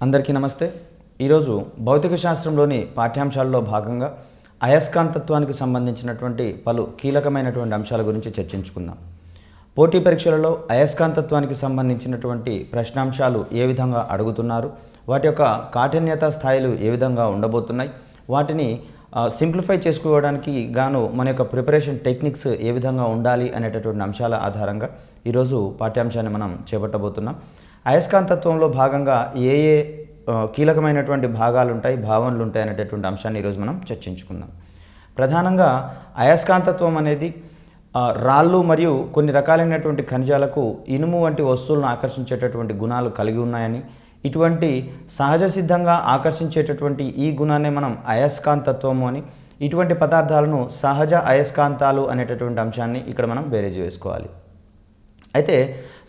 అందరికీ నమస్తే. ఈరోజు భౌతిక శాస్త్రంలోని పాఠ్యాంశాల్లో భాగంగా అయస్కాంతత్వానికి సంబంధించినటువంటి పలు కీలకమైనటువంటి అంశాల గురించి చర్చించుకుందాం. పోటీ పరీక్షలలో అయస్కాంతత్వానికి సంబంధించినటువంటి ప్రశ్నాంశాలు ఏ విధంగా అడుగుతున్నారు, వాటి యొక్క కాఠిన్యత స్థాయిలు ఏ విధంగా ఉండబోతున్నాయి, వాటిని సింప్లిఫై చేసుకోవడానికి గాను మన యొక్క ప్రిపరేషన్ టెక్నిక్స్ ఏ విధంగా ఉండాలి అనేటటువంటి అంశాల ఆధారంగా ఈరోజు పాఠ్యాంశాన్ని మనం చేపట్టబోతున్నాం. అయస్కాంతత్వంలో భాగంగా ఏ కీలకమైనటువంటి భాగాలు ఉంటాయి, భావనలు ఉంటాయి అనేటటువంటి అంశాన్ని ఈరోజు మనం చర్చించుకుందాం. ప్రధానంగా అయస్కాంతత్వం అనేది రాళ్ళు మరియు కొన్ని రకాలైనటువంటి ఖనిజాలకు ఇనుము వంటి వస్తువులను ఆకర్షించేటటువంటి గుణాలు కలిగి ఉన్నాయని, ఇటువంటి సహజ సిద్ధంగా ఆకర్షించేటటువంటి ఈ గుణాన్ని మనం అయస్కాంతత్వము అని, ఇటువంటి పదార్థాలను సహజ అయస్కాంతాలు అనేటటువంటి అంశాన్ని ఇక్కడ మనం బేరేజ్ వేసుకోవాలి. అయితే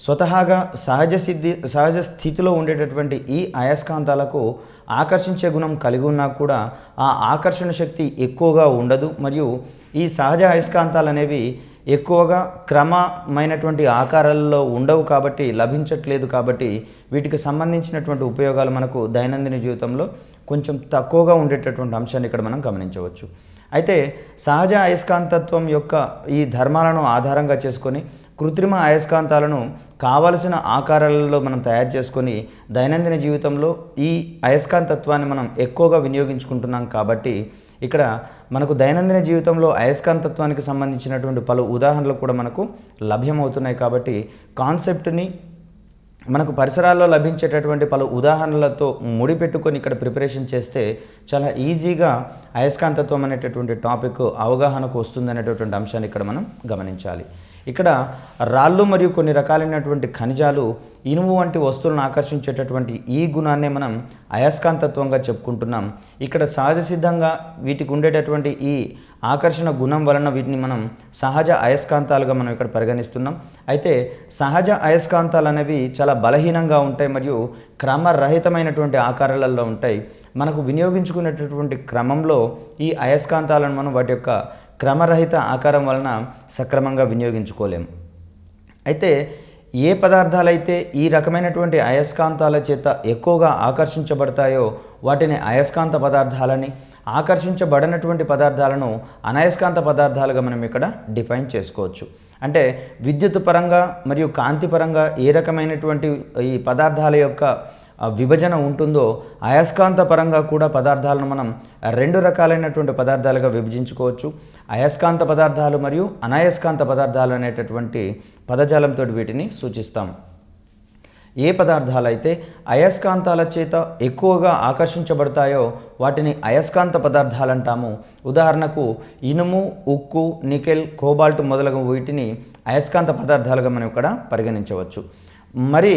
స్వతహాగా సహజ స్థితిలో ఉండేటటువంటి ఈ అయస్కాంతాలకు ఆకర్షించే గుణం కలిగి ఉన్నా కూడా ఆ ఆకర్షణ శక్తి ఎక్కువగా ఉండదు. మరియు ఈ సహజ అయస్కాంతాలు అనేవి ఎక్కువగా క్రమమైనటువంటి ఆకారాల్లో ఉండవు కాబట్టి, లభించట్లేదు కాబట్టి వీటికి సంబంధించినటువంటి ఉపయోగాలు మనకు దైనందిన జీవితంలో కొంచెం తక్కువగా ఉండేటటువంటి అంశాన్ని ఇక్కడ మనం గమనించవచ్చు. అయితే సహజ అయస్కాంతత్వం యొక్క ఈ ధర్మాలను ఆధారంగా చేసుకొని కృత్రిమ అయస్కాంతాలను కావలసిన ఆకారాలలో మనం తయారు చేసుకొని దైనందిన జీవితంలో ఈ అయస్కాంతత్వాన్ని మనం ఎక్కువగా వినియోగించుకుంటున్నాం కాబట్టి ఇక్కడ మనకు దైనందిన జీవితంలో అయస్కాంతత్వానికి సంబంధించినటువంటి పలు ఉదాహరణలు కూడా మనకు లభ్యమవుతున్నాయి. కాబట్టి కాన్సెప్ట్ని మనకు పరిసరాల్లో లభించేటటువంటి పలు ఉదాహరణలతో ముడిపెట్టుకొని ఇక్కడ ప్రిపరేషన్ చేస్తే చాలా ఈజీగా అయస్కాంతత్వం అనేటటువంటి టాపిక్ అవగాహనకు వస్తుందనేటటువంటి అంశాన్ని ఇక్కడ మనం గమనించాలి. ఇక్కడ రాళ్ళు మరియు కొన్ని రకాలైనటువంటి ఖనిజాలు ఇనుము వంటి వస్తువులను ఆకర్షించేటటువంటి ఈ గుణాన్నే మనం అయస్కాంతత్వంగా చెప్పుకుంటున్నాం. ఇక్కడ సహజ సిద్ధంగా వీటికి ఉండేటటువంటి ఈ ఆకర్షణ గుణం వలన వీటిని మనం సహజ అయస్కాంతాలుగా మనం ఇక్కడ పరిగణిస్తున్నాం. అయితే సహజ అయస్కాంతాలు అనేవి చాలా బలహీనంగా ఉంటాయి మరియు క్రమరహితమైనటువంటి ఆకారాలలో ఉంటాయి. మనకు వినియోగించుకునేటటువంటి క్రమంలో ఈ అయస్కాంతాలను మనం వాటి యొక్క క్రమరహిత ఆకారం వలన సక్రమంగా వినియోగించుకోలేము. అయితే ఏ పదార్థాలైతే ఈ రకమైనటువంటి అయస్కాంతాల చేత ఎక్కువగా ఆకర్షించబడతాయో వాటిని అయస్కాంత పదార్థాలని, ఆకర్షించబడినటువంటి పదార్థాలను అనయస్కాంత పదార్థాలుగా మనం ఇక్కడ డిఫైన్ చేసుకోవచ్చు. అంటే విద్యుత్ పరంగా మరియు కాంతి పరంగా ఏ రకమైనటువంటి ఈ పదార్థాల యొక్క విభజన ఉంటుందో అయస్కాంత పరంగా కూడా పదార్థాలను మనం రెండు రకాలైనటువంటి పదార్థాలుగా విభజించుకోవచ్చు. అయస్కాంత పదార్థాలు మరియు అనయస్కాంత పదార్థాలు అనేటటువంటి పదజాలంతో వీటిని సూచిస్తాం. ఏ పదార్థాలైతే అయస్కాంతాల చేత ఎక్కువగా ఆకర్షించబడతాయో వాటిని అయస్కాంత పదార్థాలు అంటాము. ఉదాహరణకు ఇనుము, ఉక్కు, నికెల్, కోబాల్ట్ మొదలగు వీటిని అయస్కాంత పదార్థాలుగా మనం ఇక్కడ పరిగణించవచ్చు. మరి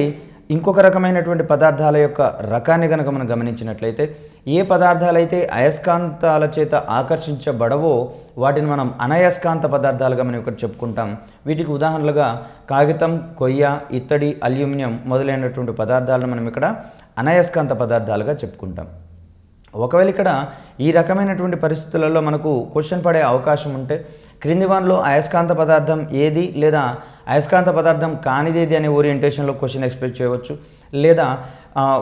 ఇంకొక రకమైనటువంటి పదార్థాల యొక్క రకాన్ని కనుక మనం గమనించినట్లయితే ఏ పదార్థాలైతే అయస్కాంతాల చేత ఆకర్షించబడవో వాటిని మనం అనయస్కాంత పదార్థాలుగా మనం ఇక్కడ చెప్పుకుంటాం. వీటికి ఉదాహరణలుగా కాగితం, కొయ్య, ఇత్తడి, అల్యూమినియం మొదలైనటువంటి పదార్థాలను మనం ఇక్కడ అనయస్కాంత పదార్థాలుగా చెప్పుకుంటాం. ఒకవేళ ఇక్కడ ఈ రకమైనటువంటి పరిస్థితులలో మనకు క్వశ్చన్ పడే అవకాశం ఉంటే క్రింది వానిలో అయస్కాంత పదార్థం ఏది లేదా అయస్కాంత పదార్థం కానిదేది అనే ఓరియంటేషన్లో క్వశ్చన్ ఎక్స్పెక్ట్ చేయవచ్చు. లేదా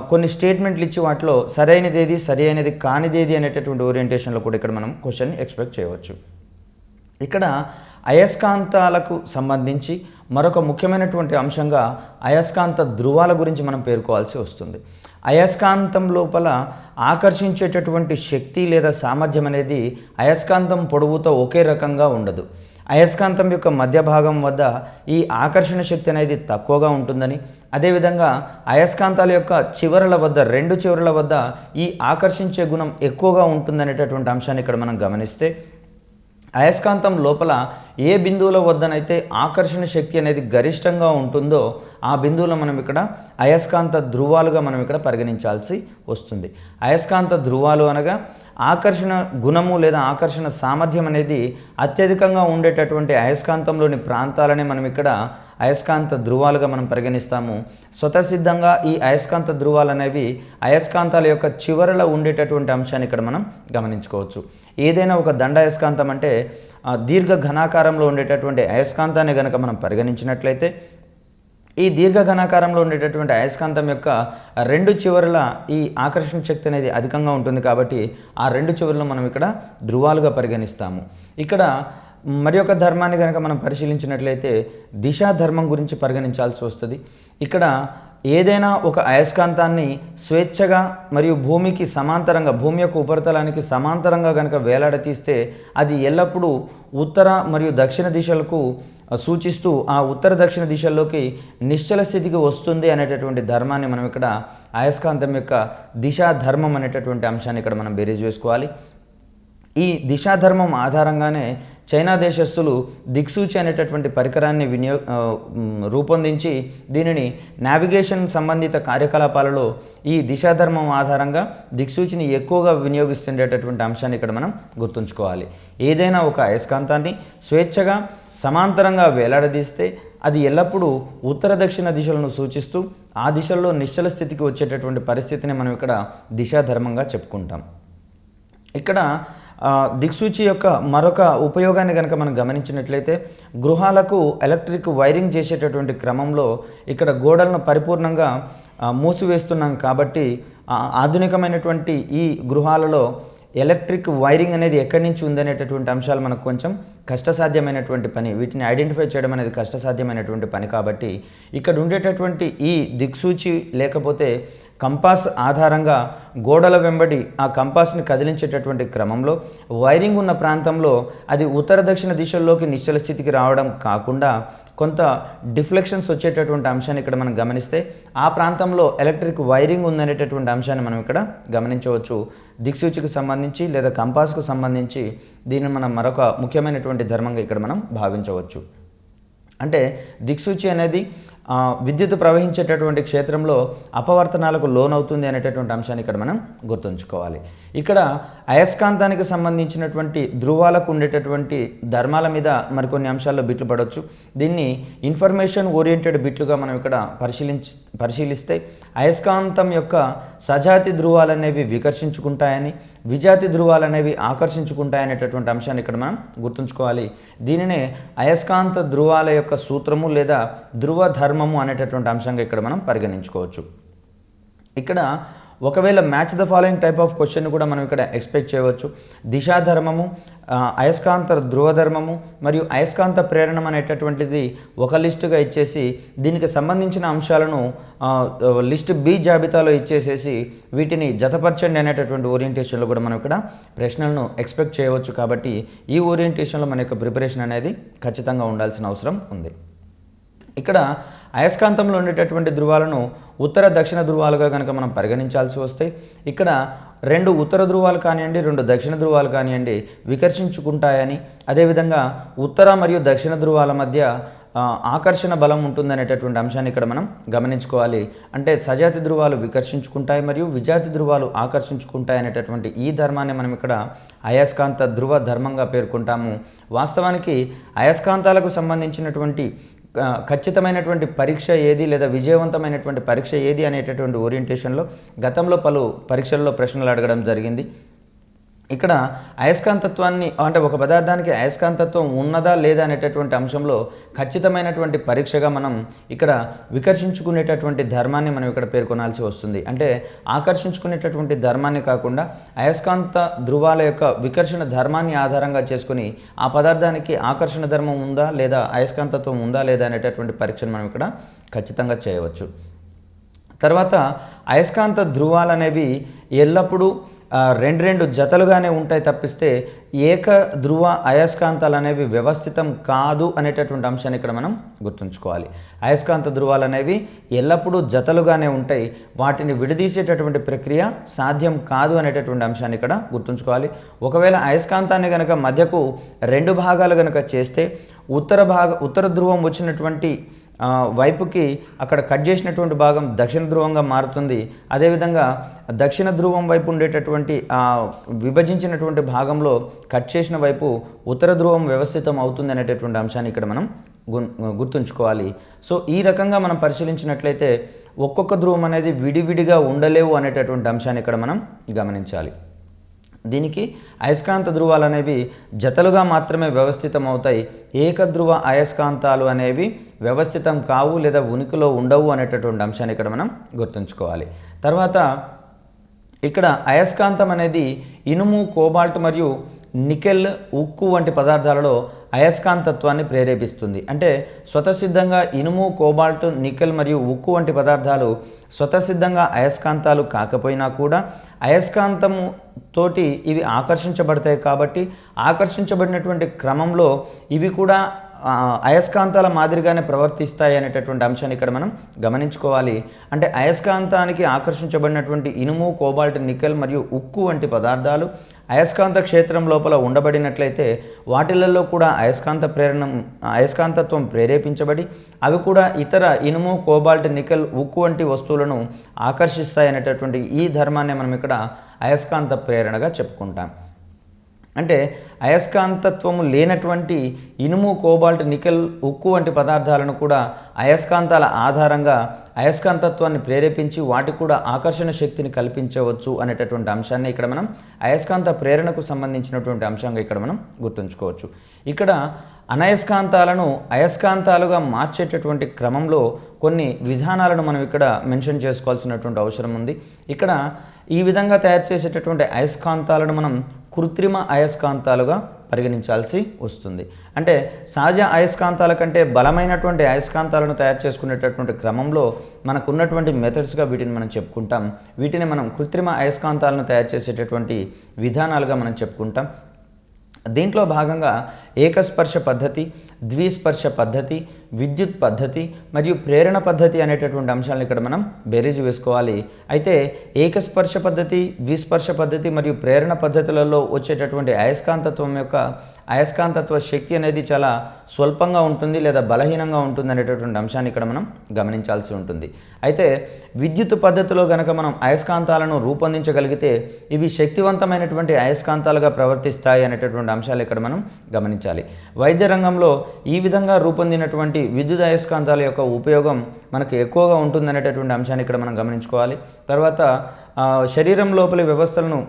కొన్ని స్టేట్మెంట్లు ఇచ్చి వాటిలో సరైనదేది, సరైనది కానిదేది అనేటటువంటి ఓరియంటేషన్లో కూడా ఇక్కడ మనం క్వశ్చన్ ఎక్స్పెక్ట్ చేయవచ్చు. ఇక్కడ అయస్కాంతాలకు సంబంధించి మరొక ముఖ్యమైనటువంటి అంశంగా అయస్కాంత ధృవాల గురించి మనం పేర్కోవాల్సి వస్తుంది. అయస్కాంతం లోపల ఆకర్షించేటటువంటి శక్తి లేదా సామర్థ్యం అనేది అయస్కాంతం పొడవుతో ఒకే రకంగా ఉండదు. అయస్కాంతం యొక్క మధ్య భాగం వద్ద ఈ ఆకర్షణ శక్తి అనేది తక్కువగా ఉంటుందని, అదేవిధంగా అయస్కాంతాల యొక్క చివరల వద్ద, రెండు చివరల వద్ద ఈ ఆకర్షించే గుణం ఎక్కువగా ఉంటుందనేటటువంటి అంశాన్ని ఇక్కడ మనం గమనిస్తే అయస్కాంతం లోపల ఏ బిందువుల వద్దనైతే ఆకర్షణ శక్తి అనేది గరిష్టంగా ఉంటుందో ఆ బిందువులో మనం ఇక్కడ అయస్కాంత ధృవాలుగా మనం ఇక్కడ పరిగణించాల్సి వస్తుంది. అయస్కాంత ధృవాలు అనగా ఆకర్షణ గుణము లేదా ఆకర్షణ సామర్థ్యం అనేది అత్యధికంగా ఉండేటటువంటి అయస్కాంతంలోని ప్రాంతాలనే మనం ఇక్కడ అయస్కాంత ధృవాలుగా మనం పరిగణిస్తాము. స్వతసిద్ధంగా ఈ అయస్కాంత ధృవాలు అనేవి అయస్కాంతాల యొక్క చివరలో ఉండేటటువంటి అంశాన్ని ఇక్కడ మనం గమనించుకోవచ్చు. ఏదైనా ఒక దండ అయస్కాంతం అంటే దీర్ఘ ఘనాకారంలో ఉండేటటువంటి అయస్కాంతాన్ని కనుక మనం పరిగణించినట్లయితే ఈ దీర్ఘఘనాకారంలో ఉండేటటువంటి అయస్కాంతం యొక్క రెండు చివరల ఈ ఆకర్షణ శక్తి అనేది అధికంగా ఉంటుంది కాబట్టి ఆ రెండు చివరలను మనం ఇక్కడ ధ్రువాలుగా పరిగణిస్తాము. ఇక్కడ మరి ఒక ధర్మాన్ని కనుక మనం పరిశీలించినట్లయితే దిశా ధర్మం గురించి పరిగణించాల్సి వస్తుంది. ఇక్కడ ఏదైనా ఒక అయస్కాంతాన్ని స్వేచ్ఛగా మరియు భూమికి సమాంతరంగా, భూమి యొక్క ఉపరితలానికి సమాంతరంగా కనుక వేలాడతీస్తే అది ఎల్లప్పుడూ ఉత్తర మరియు దక్షిణ దిశలకు సూచిస్తూ ఆ ఉత్తర దక్షిణ దిశల్లోకి నిశ్చల స్థితికి వస్తుంది అనేటటువంటి ధర్మాన్ని మనం ఇక్కడ అయస్కాంతం యొక్క దిశా ధర్మం అనేటటువంటి అంశాన్ని ఇక్కడ మనం బేరీజ్ వేసుకోవాలి. ఈ దిశాధర్మం ఆధారంగానే చైనా దేశస్థులు దిక్సూచి అనేటటువంటి పరికరాన్ని రూపొందించి దీనిని నావిగేషన్ సంబంధిత కార్యకలాపాలలో ఈ దిశాధర్మం ఆధారంగా దిక్సూచిని ఎక్కువగా వినియోగిస్తుండేటటువంటి అంశాన్ని ఇక్కడ మనం గుర్తుంచుకోవాలి. ఏదైనా ఒక అయస్కాంతాన్ని స్వేచ్ఛగా సమాంతరంగా వేలాడదీస్తే అది ఎల్లప్పుడూ ఉత్తర దక్షిణ దిశలను సూచిస్తూ ఆ దిశల్లో నిశ్చల స్థితికి వచ్చేటటువంటి పరిస్థితిని మనం ఇక్కడ దిశాధర్మంగా చెప్పుకుంటాం. ఇక్కడ దిక్సూచి యొక్క మరొక ఉపయోగాన్ని కనుక మనం గమనించినట్లయితే గృహాలకు ఎలక్ట్రిక్ వైరింగ్ చేసేటటువంటి క్రమంలో ఇక్కడ గోడలను పరిపూర్ణంగా మూసివేస్తున్నాం కాబట్టి ఆధునికమైనటువంటి ఈ గృహాలలో ఎలక్ట్రిక్ వైరింగ్ అనేది ఎక్కడి నుంచి ఉందనేటటువంటి అంశాలు మనకు కొంచెం కష్టసాధ్యమైనటువంటి పని, వీటిని ఐడెంటిఫై చేయడం అనేది కష్టసాధ్యమైనటువంటి పని కాబట్టి ఇక్కడ ఉండేటటువంటి ఈ దిక్సూచి లేకపోతే కంపాస్ ఆధారంగా గోడల వెంబడి ఆ కంపాస్ని కదిలించేటటువంటి క్రమంలో వైరింగ్ ఉన్న ప్రాంతంలో అది ఉత్తర దక్షిణ దిశల్లోకి నిశ్చల స్థితికి రావడం కాకుండా కొంత డిఫ్లెక్షన్స్ వచ్చేటటువంటి అంశాన్ని ఇక్కడ మనం గమనిస్తే ఆ ప్రాంతంలో ఎలక్ట్రిక్ వైరింగ్ ఉందనేటటువంటి అంశాన్ని మనం ఇక్కడ గమనించవచ్చు. దిక్సూచికి సంబంధించి లేదా కంపాస్కు సంబంధించి దీన్ని మనం మరొక ముఖ్యమైనటువంటి ధర్మంగా ఇక్కడ మనం భావించవచ్చు. అంటే దిక్సూచి అనేది విద్యుత్ ప్రవహించేటటువంటి క్షేత్రంలో అపవర్తనాలకు లోనవుతుంది అనేటటువంటి అంశాన్ని ఇక్కడ మనం గుర్తుంచుకోవాలి. ఇక్కడ అయస్కాంతానికి సంబంధించినటువంటి ధృవాలకు ఉండేటటువంటి ధర్మాల మీద మరికొన్ని అంశాల్లో బిట్లు పడవచ్చు. దీన్ని ఇన్ఫర్మేషన్ ఓరియంటెడ్ బిట్లుగా మనం ఇక్కడ పరిశీలిస్తే అయస్కాంతం యొక్క సజాతి ధృవాలు అనేవి వికర్షించుకుంటాయని, విజాతి ధృవాలు అనేవి ఆకర్షించుకుంటాయనేటటువంటి అంశాన్ని ఇక్కడ మనం గుర్తుంచుకోవాలి. దీనినే అయస్కాంత ధృవాల యొక్క సూత్రము లేదా ధృవ ధర్మము అనేటటువంటి అంశంగా ఇక్కడ మనం పరిగణించుకోవచ్చు. ఇక్కడ ఒకవేళ match the following type of question కూడా మనం ఇక్కడ ఎక్స్పెక్ట్ చేయవచ్చు. దిశాధర్మము, అయస్కాంత ధృవధర్మము మరియు అయస్కాంత ప్రేరణం అనేటటువంటిది ఒక లిస్టుగా ఇచ్చేసి దీనికి సంబంధించిన అంశాలను లిస్ట్ బి జాబితాలో ఇచ్చేసేసి వీటిని జతపరచండి అనేటటువంటి ఓరియంటేషన్లో కూడా మనం ఇక్కడ ప్రశ్నలను ఎక్స్పెక్ట్ చేయవచ్చు. కాబట్టి ఈ ఓరియంటేషన్లో మన యొక్క ప్రిపరేషన్ అనేది ఖచ్చితంగా ఉండాల్సిన అవసరం ఉంది. ఇక్కడ అయస్కాంతంలో ఉండేటటువంటి ధృవాలను ఉత్తర దక్షిణ ధృవాలుగా కనుక మనం పరిగణించాల్సి వస్తే ఇక్కడ రెండు ఉత్తర ధృవాలు కానివ్వండి, రెండు దక్షిణ ధృవాలు కానివ్వండి వికర్షించుకుంటాయని, అదేవిధంగా ఉత్తర మరియు దక్షిణ ధృవాల మధ్య ఆకర్షణ బలం ఉంటుందనేటటువంటి అంశాన్ని ఇక్కడ మనం గమనించుకోవాలి. అంటే సజాతి ధృవాలు వికర్షించుకుంటాయి మరియు విజాతి ధృవాలు ఆకర్షించుకుంటాయి అనేటటువంటి ఈ ధర్మాన్ని మనం ఇక్కడ అయస్కాంత ధృవ ధర్మంగా పేర్కొంటాము. వాస్తవానికి అయస్కాంతాలకు సంబంధించినటువంటి ఖచ్చితమైనటువంటి పరీక్ష ఏది లేదా విజయవంతమైనటువంటి పరీక్ష ఏది అనేటటువంటి ఓరియంటేషన్లో గతంలో పలు పరీక్షల్లో ప్రశ్నలు అడగడం జరిగింది. ఇక్కడ అయస్కాంతత్వాన్ని అంటే ఒక పదార్థానికి అయస్కాంతత్వం ఉన్నదా లేదా అనేటటువంటి అంశంలో ఖచ్చితమైనటువంటి పరీక్షగా మనం ఇక్కడ వికర్షించుకునేటటువంటి ధర్మాన్ని మనం ఇక్కడ పేర్కొనాల్సి వస్తుంది. అంటే ఆకర్షించుకునేటటువంటి ధర్మాన్ని కాకుండా అయస్కాంత ధృవాల యొక్క వికర్షణ ధర్మాన్ని ఆధారంగా చేసుకుని ఆ పదార్థానికి ఆకర్షణ ధర్మం ఉందా లేదా అయస్కాంతత్వం ఉందా లేదా అనేటటువంటి పరీక్షను మనం ఇక్కడ ఖచ్చితంగా చేయవచ్చు. తర్వాత అయస్కాంత ధృవాలు అనేవి ఎల్లప్పుడూ రెండు జతలుగానే ఉంటాయి తప్పిస్తే ఏక ధృవ అయస్కాంతాలు అనేవి వ్యవస్థితం కాదు అనేటటువంటి అంశాన్ని ఇక్కడ మనం గుర్తుంచుకోవాలి. అయస్కాంత ధృవాలు అనేవి ఎల్లప్పుడూ జతలుగానే ఉంటాయి, వాటిని విడదీసేటటువంటి ప్రక్రియ సాధ్యం కాదు అనేటటువంటి అంశాన్ని ఇక్కడ గుర్తుంచుకోవాలి. ఒకవేళ అయస్కాంతాన్ని కనుక మధ్యకు రెండు భాగాలు కనుక చేస్తే ఉత్తర ధ్రువం వచ్చినటువంటి వైపుకి అక్కడ కట్ చేసినటువంటి భాగం దక్షిణ ధ్రువంగా మారుతుంది. అదేవిధంగా దక్షిణ ధ్రువం వైపు ఉండేటటువంటి విభజించినటువంటి భాగంలో కట్ చేసిన వైపు ఉత్తర ధ్రువం వ్యవస్థితం అవుతుంది అనేటటువంటి అంశాన్ని ఇక్కడ మనం గుర్తుంచుకోవాలి. సో ఈ రకంగా మనం పరిశీలించినట్లయితే ఒక్కొక్క ధ్రువం అనేది విడివిడిగా ఉండలేవు అనేటటువంటి అంశాన్ని ఇక్కడ మనం గమనించాలి. దీనికి అయస్కాంత ధ్రువాలు అనేవి జతలుగా మాత్రమే వ్యవస్థితం అవుతాయి. ఏకధ్రువ అయస్కాంతాలు అనేవి వ్యవస్థితం కావు లేదా ఉనికిలో ఉండవు అనేటటువంటి అంశాన్ని ఇక్కడ మనం గుర్తుంచుకోవాలి. తర్వాత ఇక్కడ అయస్కాంతం అనేది ఇనుము, కోబాల్ట్ మరియు నికెల్, ఉక్కు వంటి పదార్థాలలో అయస్కాంతత్వాన్ని ప్రేరేపిస్తుంది. అంటే స్వతసిద్ధంగా ఇనుము, కోబాల్ట్, నికెల్ మరియు ఉక్కు వంటి పదార్థాలు స్వతసిద్ధంగా అయస్కాంతాలు కాకపోయినా కూడా అయస్కాంతము తోటి ఇవి ఆకర్షించబడతాయి. కాబట్టి ఆకర్షించబడినటువంటి క్రమంలో ఇవి కూడా అయస్కాంతాల మాదిరిగానే ప్రవర్తిస్తాయి అనేటటువంటి అంశాన్ని ఇక్కడ మనం గమనించుకోవాలి. అంటే అయస్కాంతానికి ఆకర్షించబడినటువంటి ఇనుము, కోబాల్ట్, నికెల్ మరియు ఉక్కు వంటి పదార్థాలు అయస్కాంత క్షేత్రం లోపల ఉండబడినట్లయితే వాటిలలో కూడా అయస్కాంతత్వం ప్రేరేపించబడి అవి కూడా ఇతర ఇనుము, కోబాల్ట్, నికెల్, ఉక్కు వంటి వస్తువులను ఆకర్షిస్తాయి అనేటటువంటి ఈ ధర్మాన్ని మనం ఇక్కడ అయస్కాంత ప్రేరణగా చెప్పుకుంటాం. అంటే అయస్కాంతత్వము లేనటువంటి ఇనుము, కోబాల్ట్, నికెల్, ఉక్కు వంటి పదార్థాలను కూడా అయస్కాంతాల ఆధారంగా అయస్కాంతత్వాన్ని ప్రేరేపించి వాటికి కూడా ఆకర్షణ శక్తిని కల్పించవచ్చు అనేటటువంటి అంశాన్ని ఇక్కడ మనం అయస్కాంత ప్రేరణకు సంబంధించినటువంటి అంశంగా ఇక్కడ మనం గుర్తుంచుకోవచ్చు. ఇక్కడ అనయస్కాంతాలను అయస్కాంతాలుగా మార్చేటటువంటి క్రమంలో కొన్ని విధానాలను మనం ఇక్కడ మెన్షన్ చేసుకోవాల్సినటువంటి అవసరం ఉంది. ఇక్కడ ఈ విధంగా తయారు చేసేటటువంటి అయస్కాంతాలను మనం కృత్రిమ అయస్కాంతాలుగా పరిగణించాల్సి వస్తుంది. అంటే సహజ అయస్కాంతాల కంటే బలమైనటువంటి అయస్కాంతాలను తయారు చేసుకునేటటువంటి క్రమంలో మనకు ఉన్నటువంటి మెథడ్స్గా వీటిని మనం చెప్పుకుంటాం. వీటిని మనం కృత్రిమ అయస్కాంతాలను తయారు చేసేటటువంటి విధానాలుగా మనం చెప్పుకుంటాం. దీంట్లో భాగంగా ఏకస్పర్శ పద్ధతి, ద్విస్పర్శ పద్ధతి, విద్యుత్ పద్ధతి మరియు ప్రేరణ పద్ధతి అనేటటువంటి అంశాలను ఇక్కడ మనం బేరీజు వేసుకోవాలి. అయితే ఏకస్పర్శ పద్ధతి, ద్విస్పర్శ పద్ధతి మరియు ప్రేరణ పద్ధతులలో వచ్చేటటువంటి అయస్కాంతత్వ శక్తి అనేది చాలా స్వల్పంగా ఉంటుంది లేదా బలహీనంగా ఉంటుంది అనేటటువంటి అంశాన్ని ఇక్కడ మనం గమనించాల్సి ఉంటుంది. అయితే విద్యుత్ పద్ధతిలో కనుక మనం అయస్కాంతాలను రూపొందించగలిగితే ఇవి శక్తివంతమైనటువంటి అయస్కాంతాలుగా ప్రవర్తిస్తాయి అనేటటువంటి అంశాలు ఇక్కడ మనం గమనించాలి. వైద్య రంగంలో ఈ విధంగా రూపొందినటువంటి విద్యుత్ అయస్కాంతాల యొక్క ఉపయోగం మనకు ఎక్కువగా ఉంటుంది అనేటటువంటి అంశాన్ని ఇక్కడ మనం గమనించుకోవాలి. తర్వాత శరీరం లోపలి వ్యవస్థలను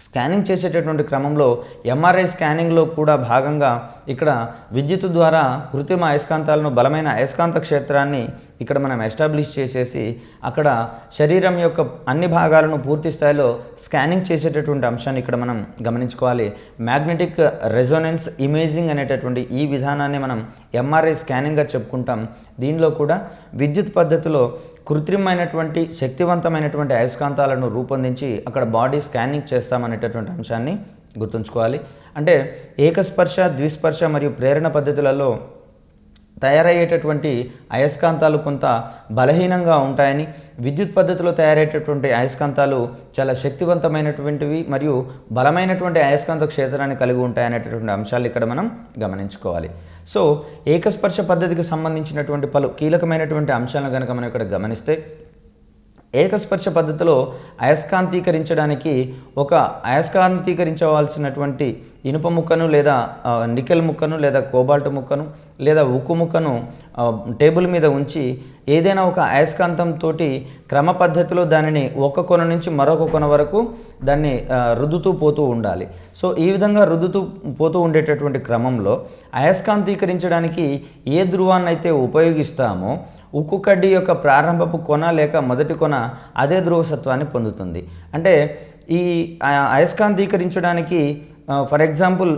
స్కానింగ్ చేసేటటువంటి క్రమంలో ఎంఆర్ఐ స్కానింగ్లో కూడా భాగంగా ఇక్కడ విద్యుత్ ద్వారా కృత్రిమ అయస్కాంతాలను బలమైన అయస్కాంత క్షేత్రాన్ని ఇక్కడ మనం ఎస్టాబ్లిష్ చేసేసి అక్కడ శరీరం యొక్క అన్ని భాగాలను పూర్తి స్థాయిలో స్కానింగ్ చేసేటటువంటి అంశాన్ని ఇక్కడ మనం గమనించుకోవాలి. మ్యాగ్నెటిక్ రెజొనెన్స్ ఇమేజింగ్ అనేటటువంటి ఈ విధానాన్ని మనం ఎంఆర్ఐ స్కానింగ్గా చెప్పుకుంటాం. దీనిలో కూడా విద్యుత్ పద్ధతిలో కృత్రిమైనటువంటి శక్తివంతమైనటువంటి అయస్కాంతాలను రూపొందించి అక్కడ బాడీ స్కానింగ్ చేస్తామనేటటువంటి అంశాన్ని గుర్తుంచుకోవాలి. అంటే ఏకస్పర్శ, ద్విస్పర్శ మరియు ప్రేరణ పద్ధతులలో తయారయ్యేటటువంటి అయస్కాంతాలు కొంత బలహీనంగా ఉంటాయని, విద్యుత్ పద్ధతిలో తయారయ్యేటటువంటి అయస్కాంతాలు చాలా శక్తివంతమైనటువంటివి మరియు బలమైనటువంటి అయస్కాంత క్షేత్రాన్ని కలిగి ఉంటాయనేటటువంటి అంశాలు ఇక్కడ మనం గమనించుకోవాలి. సో ఏకస్పర్శ పద్ధతికి సంబంధించినటువంటి పలు కీలకమైనటువంటి అంశాలను కనుక మనం ఇక్కడ గమనిస్తే ఏకస్పర్శ పద్ధతిలో అయస్కాంతీకరించడానికి అయస్కాంతీకరించవలసినటువంటి ఇనుప ముక్కను లేదా నికెల్ ముక్కను లేదా కోబాల్ట్ ముక్కను లేదా ఉక్కు ముక్కను టేబుల్ మీద ఉంచి ఏదైనా ఒక అయస్కాంతంతో క్రమ పద్ధతిలో దానిని ఒక కొన నుంచి మరొక కొన వరకు దాన్ని రుద్దుతూ పోతూ ఉండాలి. సో ఈ విధంగా రుద్దుతూ పోతూ ఉండేటటువంటి క్రమంలో అయస్కాంతీకరించడానికి ఏ ధ్రువాన్నైతే ఉపయోగిస్తామో ఉక్కు కడ్డీ యొక్క ప్రారంభపు కొన లేక మొదటి కొన అదే ధ్రువసత్వాన్ని పొందుతుంది. అంటే ఈ అయస్కాంతీకరించడానికి ఫర్ ఎగ్జాంపుల్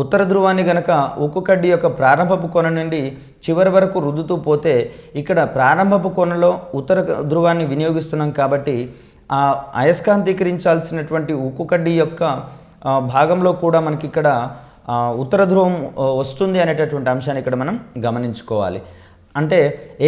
ఉత్తర ధ్రువాన్ని గనక ఉక్కు కడ్డీ యొక్క ప్రారంభపు కొన నుండి చివరి వరకు రుద్దుతూ పోతే ఇక్కడ ప్రారంభపు కొనలో ఉత్తర ధ్రువాన్ని వినియోగిస్తున్నాం కాబట్టి ఆ అయస్కాంతీకరించాల్సినటువంటి ఉక్కు కడ్డీ యొక్క భాగంలో కూడా మనకి ఇక్కడ ఉత్తర ధ్రువం వస్తుంది అనేటటువంటి అంశాన్ని ఇక్కడ మనం గమనించుకోవాలి. అంటే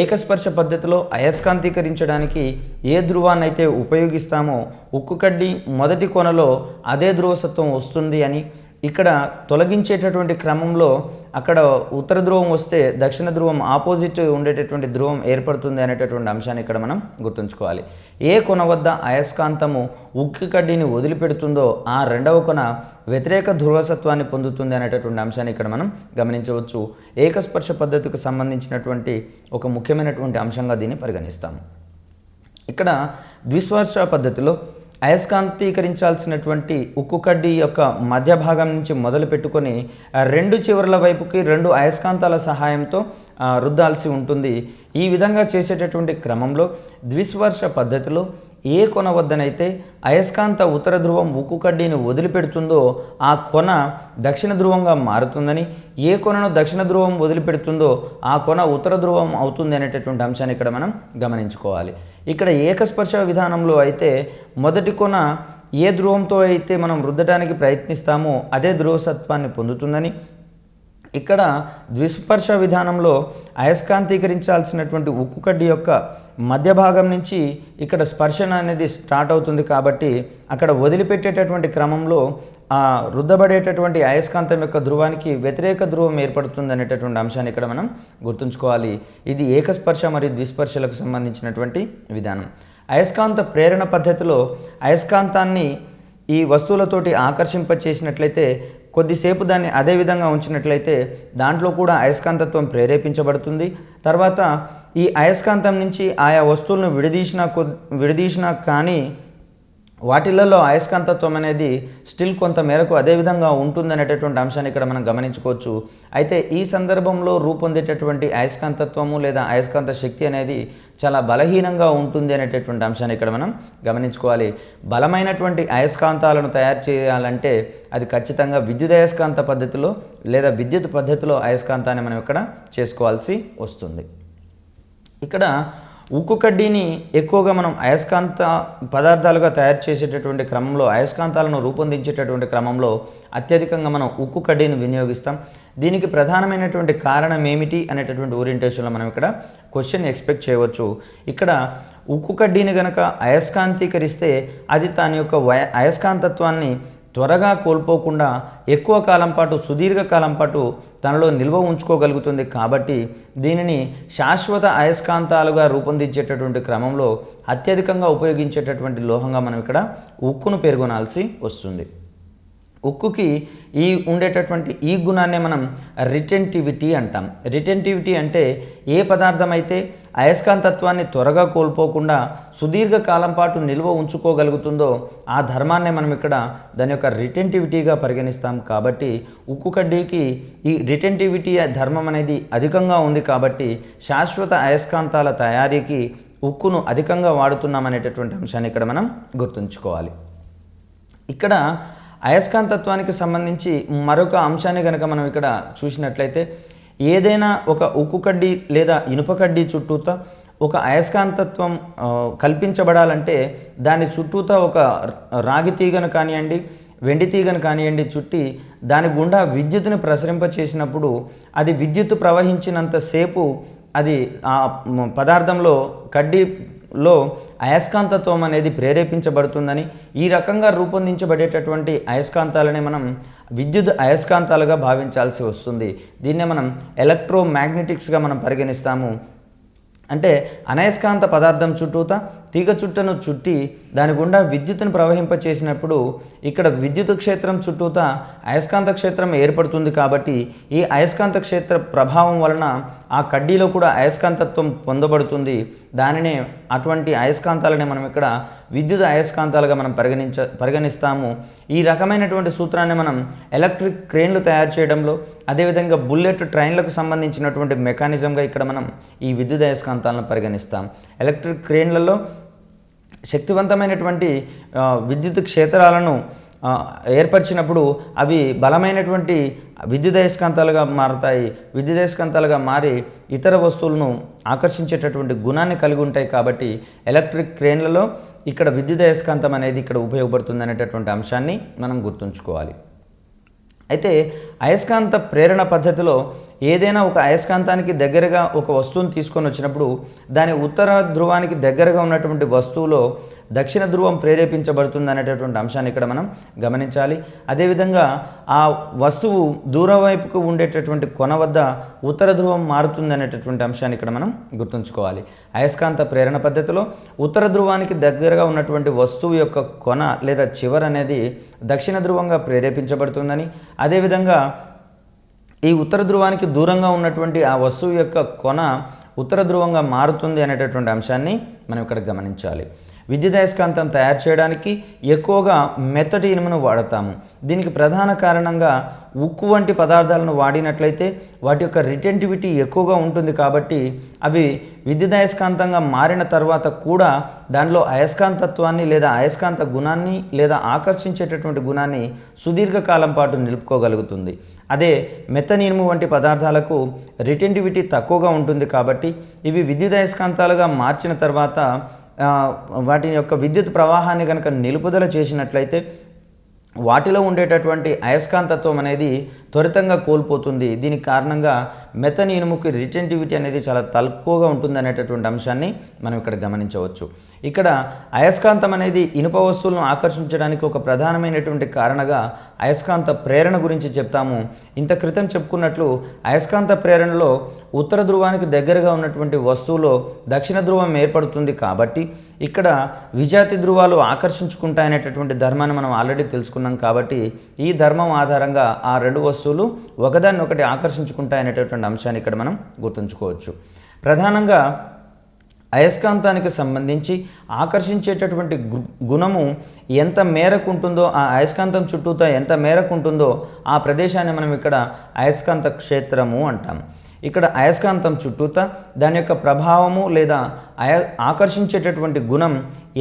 ఏకస్పర్శ పద్ధతిలో అయస్కాంతీకరించడానికి ఏ ధ్రువాన్నైతే ఉపయోగిస్తామో ఉక్కు కడ్డీ మొదటి కొనలో అదే ధ్రువసత్వం వస్తుంది అని, ఇక్కడ తొలగించేటటువంటి క్రమంలో అక్కడ ఉత్తర ధ్రువం వస్తే దక్షిణ ధ్రువం ఆపోజిట్ ఉండేటటువంటి ధ్రువం ఏర్పడుతుంది అనేటటువంటి అంశాన్ని ఇక్కడ మనం గుర్తుంచుకోవాలి. ఏ కొన వద్ద అయస్కాంతము ఉక్కు కడ్డీని వదిలిపెడుతుందో ఆ రెండవ కొన వ్యతిరేక ధ్రువసత్వాన్ని పొందుతుంది అనేటటువంటి అంశాన్ని ఇక్కడ మనం గమనించవచ్చు. ఏకస్పర్శ పద్ధతికి సంబంధించినటువంటి ఒక ముఖ్యమైనటువంటి అంశంగా దీన్ని పరిగణిస్తాము. ఇక్కడ ద్విస్పర్శ పద్ధతిలో అయస్కాంతీకరించాల్సినటువంటి ఉక్కు కడ్డీ యొక్క మధ్య భాగం నుంచి మొదలు పెట్టుకొని రెండు చివర్ల వైపుకి రెండు అయస్కాంతాల సహాయంతో రుద్దాల్సి ఉంటుంది. ఈ విధంగా చేసేటటువంటి క్రమంలో ద్విస్పర్శ పద్ధతిలో ఏ కొన వద్దనైతే అయస్కాంత ఉత్తర ధ్రువం ఉక్కు కడ్డీని వదిలిపెడుతుందో ఆ కొన దక్షిణ ధ్రువంగా మారుతుందని, ఏ కొనను దక్షిణ ధ్రువం వదిలిపెడుతుందో ఆ కొన ఉత్తర ధ్రువం అవుతుంది అనేటటువంటి అంశాన్ని ఇక్కడ మనం గమనించుకోవాలి. ఇక్కడ ఏకస్పర్శ విధానంలో అయితే మొదటి కొన ఏ ధ్రువంతో అయితే మనం రుద్దడానికి ప్రయత్నిస్తామో అదే ధ్రువసత్వాన్ని పొందుతుందని, ఇక్కడ ద్విస్పర్శ విధానంలో అయస్కాంతీకరించాల్సినటువంటి ఉక్కు కడ్డీ యొక్క మధ్య భాగం నుంచి ఇక్కడ స్పర్శన అనేది స్టార్ట్ అవుతుంది కాబట్టి అక్కడ వదిలిపెట్టేటటువంటి క్రమంలో ఆ రుద్దబడేటటువంటి అయస్కాంతం యొక్క ధ్రువానికి వ్యతిరేక ధ్రువం ఏర్పడుతుంది అనేటటువంటి అంశాన్ని ఇక్కడ మనం గుర్తుంచుకోవాలి. ఇది ఏకస్పర్శ మరియు ద్విస్పర్శలకు సంబంధించినటువంటి విధానం. అయస్కాంత ప్రేరణ పద్ధతిలో అయస్కాంతాన్ని ఈ వస్తువులతోటి ఆకర్షింపచేసినట్లయితే కొద్దిసేపు దాన్ని అదే విధంగా ఉంచినట్లయితే దాంట్లో కూడా అయస్కాంతత్వం ప్రేరేపించబడుతుంది. తర్వాత ఈ అయస్కాంతం నుంచి ఆయా వస్తువులను విడదీసినా కానీ వాటిలలో అయస్కాంతత్వం అనేది స్టిల్ కొంత మేరకు అదే విధంగా ఉంటుందనేటటువంటి అంశాన్ని ఇక్కడ మనం గమనించుకోవచ్చు. అయితే ఈ సందర్భంలో రూపొందేటటువంటి అయస్కాంతత్వము లేదా అయస్కాంత శక్తి అనేది చాలా బలహీనంగా ఉంటుంది అనేటటువంటి అంశాన్ని ఇక్కడ మనం గమనించుకోవాలి. బలమైనటువంటి అయస్కాంతాలను తయారు చేయాలంటే అది ఖచ్చితంగా విద్యుదయస్కాంత పద్ధతిలో లేదా విద్యుత్ పద్ధతిలో అయస్కాంతాన్ని మనం ఇక్కడ చేసుకోవాల్సి వస్తుంది. ఇక్కడ ఉక్కు కడ్డీని ఎక్కువగా మనం అయస్కాంత పదార్థాలుగా తయారు చేసేటటువంటి క్రమంలో, అయస్కాంతాలను రూపొందించేటటువంటి క్రమంలో అత్యధికంగా మనం ఉక్కు కడ్డీని వినియోగిస్తాం. దీనికి ప్రధానమైనటువంటి కారణం ఏమిటి అనేటటువంటి ఓరియంటేషన్లో మనం ఇక్కడ క్వశ్చన్ ఎక్స్పెక్ట్ చేయవచ్చు. ఇక్కడ ఉక్కు కడ్డీని కనుక అయస్కాంతీకరిస్తే అది దాని యొక్క అయస్కాంతత్వాన్ని త్వరగా కోల్పోకుండా ఎక్కువ కాలం పాటు సుదీర్ఘకాలం పాటు తనలో నిల్వ ఉంచుకోగలుగుతుంది. కాబట్టి దీనిని శాశ్వత అయస్కాంతాలుగా రూపొందించేటటువంటి క్రమంలో అత్యధికంగా ఉపయోగించేటటువంటి లోహంగా మనం ఇక్కడ ఉక్కును పేర్కొనాల్సి వస్తుంది. ఉక్కుకి ఉండేటటువంటి ఈ గుణాన్నే మనం రిటెంటివిటీ అంటాం. రిటెంటివిటీ అంటే ఏ పదార్థం అయితే అయస్కాంతత్వాన్ని త్వరగా కోల్పోకుండా సుదీర్ఘకాలం పాటు నిల్వ ఉంచుకోగలుగుతుందో ఆ ధర్మాన్నే మనం ఇక్కడ దాని యొక్క రిటెంటివిటీగా పరిగణిస్తాం. కాబట్టి ఉక్కు కడ్డీకి ఈ రిటెంటివిటీ ధర్మం అనేది అధికంగా ఉంది. కాబట్టి శాశ్వత అయస్కాంతాల తయారీకి ఉక్కును అధికంగా వాడుతున్నామనేటటువంటి అంశాన్ని ఇక్కడ మనం గుర్తుంచుకోవాలి. ఇక్కడ అయస్కాంతత్వానికి సంబంధించి మరొక అంశాన్ని కనుక మనం ఇక్కడ చూసినట్లయితే ఏదైనా ఒక ఉక్కు కడ్డీ లేదా ఇనుప కడ్డీ చుట్టూతా ఒక అయస్కాంతత్వం కల్పించబడాలంటే దాని చుట్టూతా ఒక రాగి తీగను కానివ్వండి, వెండి తీగను కానివ్వండి చుట్టి దాని గుండా విద్యుత్తుని ప్రసరింపచేసినప్పుడు అది విద్యుత్తు ప్రవహించినంతసేపు అది ఆ పదార్థంలో కడ్డీలో అయస్కాంతత్వం అనేది ప్రేరేపించబడుతుందని, ఈ రకంగా రూపొందించబడేటటువంటి అయస్కాంతాలని మనం విద్యుత్ అయస్కాంతాలుగా భావించాల్సి వస్తుంది. దీన్నే మనం ఎలక్ట్రోమాగ్నెటిక్స్గా మనం పరిగణిస్తాము. అంటే అనయస్కాంత పదార్థం చుట్టూతా తీగ చుట్టను చుట్టి దాని గుండా విద్యుత్తును ప్రవహింపచేసినప్పుడు ఇక్కడ విద్యుత్ క్షేత్రం చుట్టూతా అయస్కాంత క్షేత్రం ఏర్పడుతుంది. కాబట్టి ఈ అయస్కాంత క్షేత్ర ప్రభావం వలన ఆ కడ్డీలో కూడా అయస్కాంతత్వం పొందబడుతుంది. దానినే అటువంటి అయస్కాంతాలని మనం ఇక్కడ విద్యుత్ అయస్కాంతాలుగా మనం పరిగణిస్తాము. ఈ రకమైనటువంటి సూత్రాన్ని మనం ఎలక్ట్రిక్ క్రేన్లు తయారు చేయడంలో, అదేవిధంగా బుల్లెట్ ట్రైన్లకు సంబంధించినటువంటి మెకానిజంగా ఇక్కడ మనం ఈ విద్యుత్ అయస్కాంతాలను పరిగణిస్తాం. ఎలక్ట్రిక్ క్రేన్లలో శక్తివంతమైనటువంటి విద్యుత్ క్షేత్రాలను ఏర్పరిచినప్పుడు అవి బలమైనటువంటి విద్యుదయస్కాంతాలుగా మారుతాయి. విద్యుదయస్కాంతాలుగా మారి ఇతర వస్తువులను ఆకర్షించేటటువంటి గుణాన్ని కలిగి ఉంటాయి. కాబట్టి ఎలక్ట్రిక్ క్రేన్లలో ఇక్కడ విద్యుదయస్కాంతం అనేది ఇక్కడ ఉపయోగపడుతుంది అనేటటువంటి అంశాన్ని మనం గుర్తుంచుకోవాలి. అయితే అయస్కాంత ప్రేరణ పద్ధతిలో ఏదైనా ఒక అయస్కాంతానికి దగ్గరగా ఒక వస్తువును తీసుకొని వచ్చినప్పుడు దాని ఉత్తర ధ్రువానికి దగ్గరగా ఉన్నటువంటి వస్తువులో దక్షిణ ధ్రువం ప్రేరేపించబడుతుంది అనేటటువంటి అంశాన్ని ఇక్కడ మనం గమనించాలి. అదేవిధంగా ఆ వస్తువు దూర వైపుకు ఉండేటటువంటి కొన వద్ద ఉత్తర ధ్రువం మారుతుంది అనేటటువంటి అంశాన్ని ఇక్కడ మనం గుర్తుంచుకోవాలి. అయస్కాంత ప్రేరణ పద్ధతిలో ఉత్తర ధ్రువానికి దగ్గరగా ఉన్నటువంటి వస్తువు యొక్క కొన లేదా చివర అనేది దక్షిణ ధ్రువంగా ప్రేరేపించబడుతుందని, అదేవిధంగా ఈ ఉత్తర ధ్రువానికి దూరంగా ఉన్నటువంటి ఆ వస్తువు యొక్క కొన ఉత్తర ధ్రువంగా మారుతుంది అనేటటువంటి అంశాన్ని మనం ఇక్కడ గమనించాలి. విద్యుదయస్కాంతం తయారు చేయడానికి ఎక్కువగా మెత్తటి ఇనుమును వాడతాము. దీనికి ప్రధాన కారణంగా ఉక్కు వంటి పదార్థాలను వాడినట్లయితే వాటి యొక్క రిటెంటివిటీ ఎక్కువగా ఉంటుంది కాబట్టి అవి విద్యుదయస్కాంతంగా మారిన తర్వాత కూడా దానిలో అయస్కాంతత్వాన్ని లేదా అయస్కాంత గుణాన్ని లేదా ఆకర్షించేటటువంటి గుణాన్ని సుదీర్ఘకాలం పాటు నిలుపుకోగలుగుతుంది. అదే మెత్తని ఇనుము వంటి పదార్థాలకు రిటెంటివిటీ తక్కువగా ఉంటుంది కాబట్టి ఇవి విద్యుదయస్కాంతాలుగా మార్చిన తర్వాత వాటి యొక్క విద్యుత్ ప్రవాహాన్ని కనుక నిలుపుదల చేసినట్లయితే వాటిలో ఉండేటటువంటి అయస్కాంతత్వం అనేది త్వరితంగా కోల్పోతుంది. దీనికి కారణంగా మెత్తని ఇనుముకి రిటెంటివిటీ అనేది చాలా తక్కువగా ఉంటుంది అనేటటువంటి అంశాన్ని మనం ఇక్కడ గమనించవచ్చు. ఇక్కడ అయస్కాంతం అనేది ఇనుప వస్తువులను ఆకర్షించడానికి ఒక ప్రధానమైనటువంటి కారణంగా అయస్కాంత ప్రేరణ గురించి చెప్తాము. ఇంత క్రితం చెప్పుకున్నట్లు అయస్కాంత ప్రేరణలో ఉత్తర ధ్రువానికి దగ్గరగా ఉన్నటువంటి వస్తువులో దక్షిణ ధ్రువం ఏర్పడుతుంది కాబట్టి ఇక్కడ విజాతి ధ్రువాలు ఆకర్షించుకుంటాయనేటటువంటి ధర్మాన్ని మనం ఆల్రెడీ తెలుసుకున్నాం. కాబట్టి ఈ ధర్మం ఆధారంగా ఆ రెండు వస్తువులు ఒకదాన్ని ఒకటి ఆకర్షించుకుంటాయనేటటువంటి అంశాన్ని ఇక్కడ మనం గుర్తుంచుకోవచ్చు. ప్రధానంగా అయస్కాంతానికి సంబంధించి ఆకర్షించేటటువంటి గుణము ఎంత మేరకు ఉంటుందో, ఆ అయస్కాంతం చుట్టూతో ఎంత మేరకు ఉంటుందో ఆ ప్రదేశాన్ని మనం ఇక్కడ అయస్కాంత క్షేత్రము అంటాం. ఇక్కడ అయస్కాంతం చుట్టూతా దాని యొక్క ప్రభావము లేదా ఆకర్షించేటటువంటి గుణం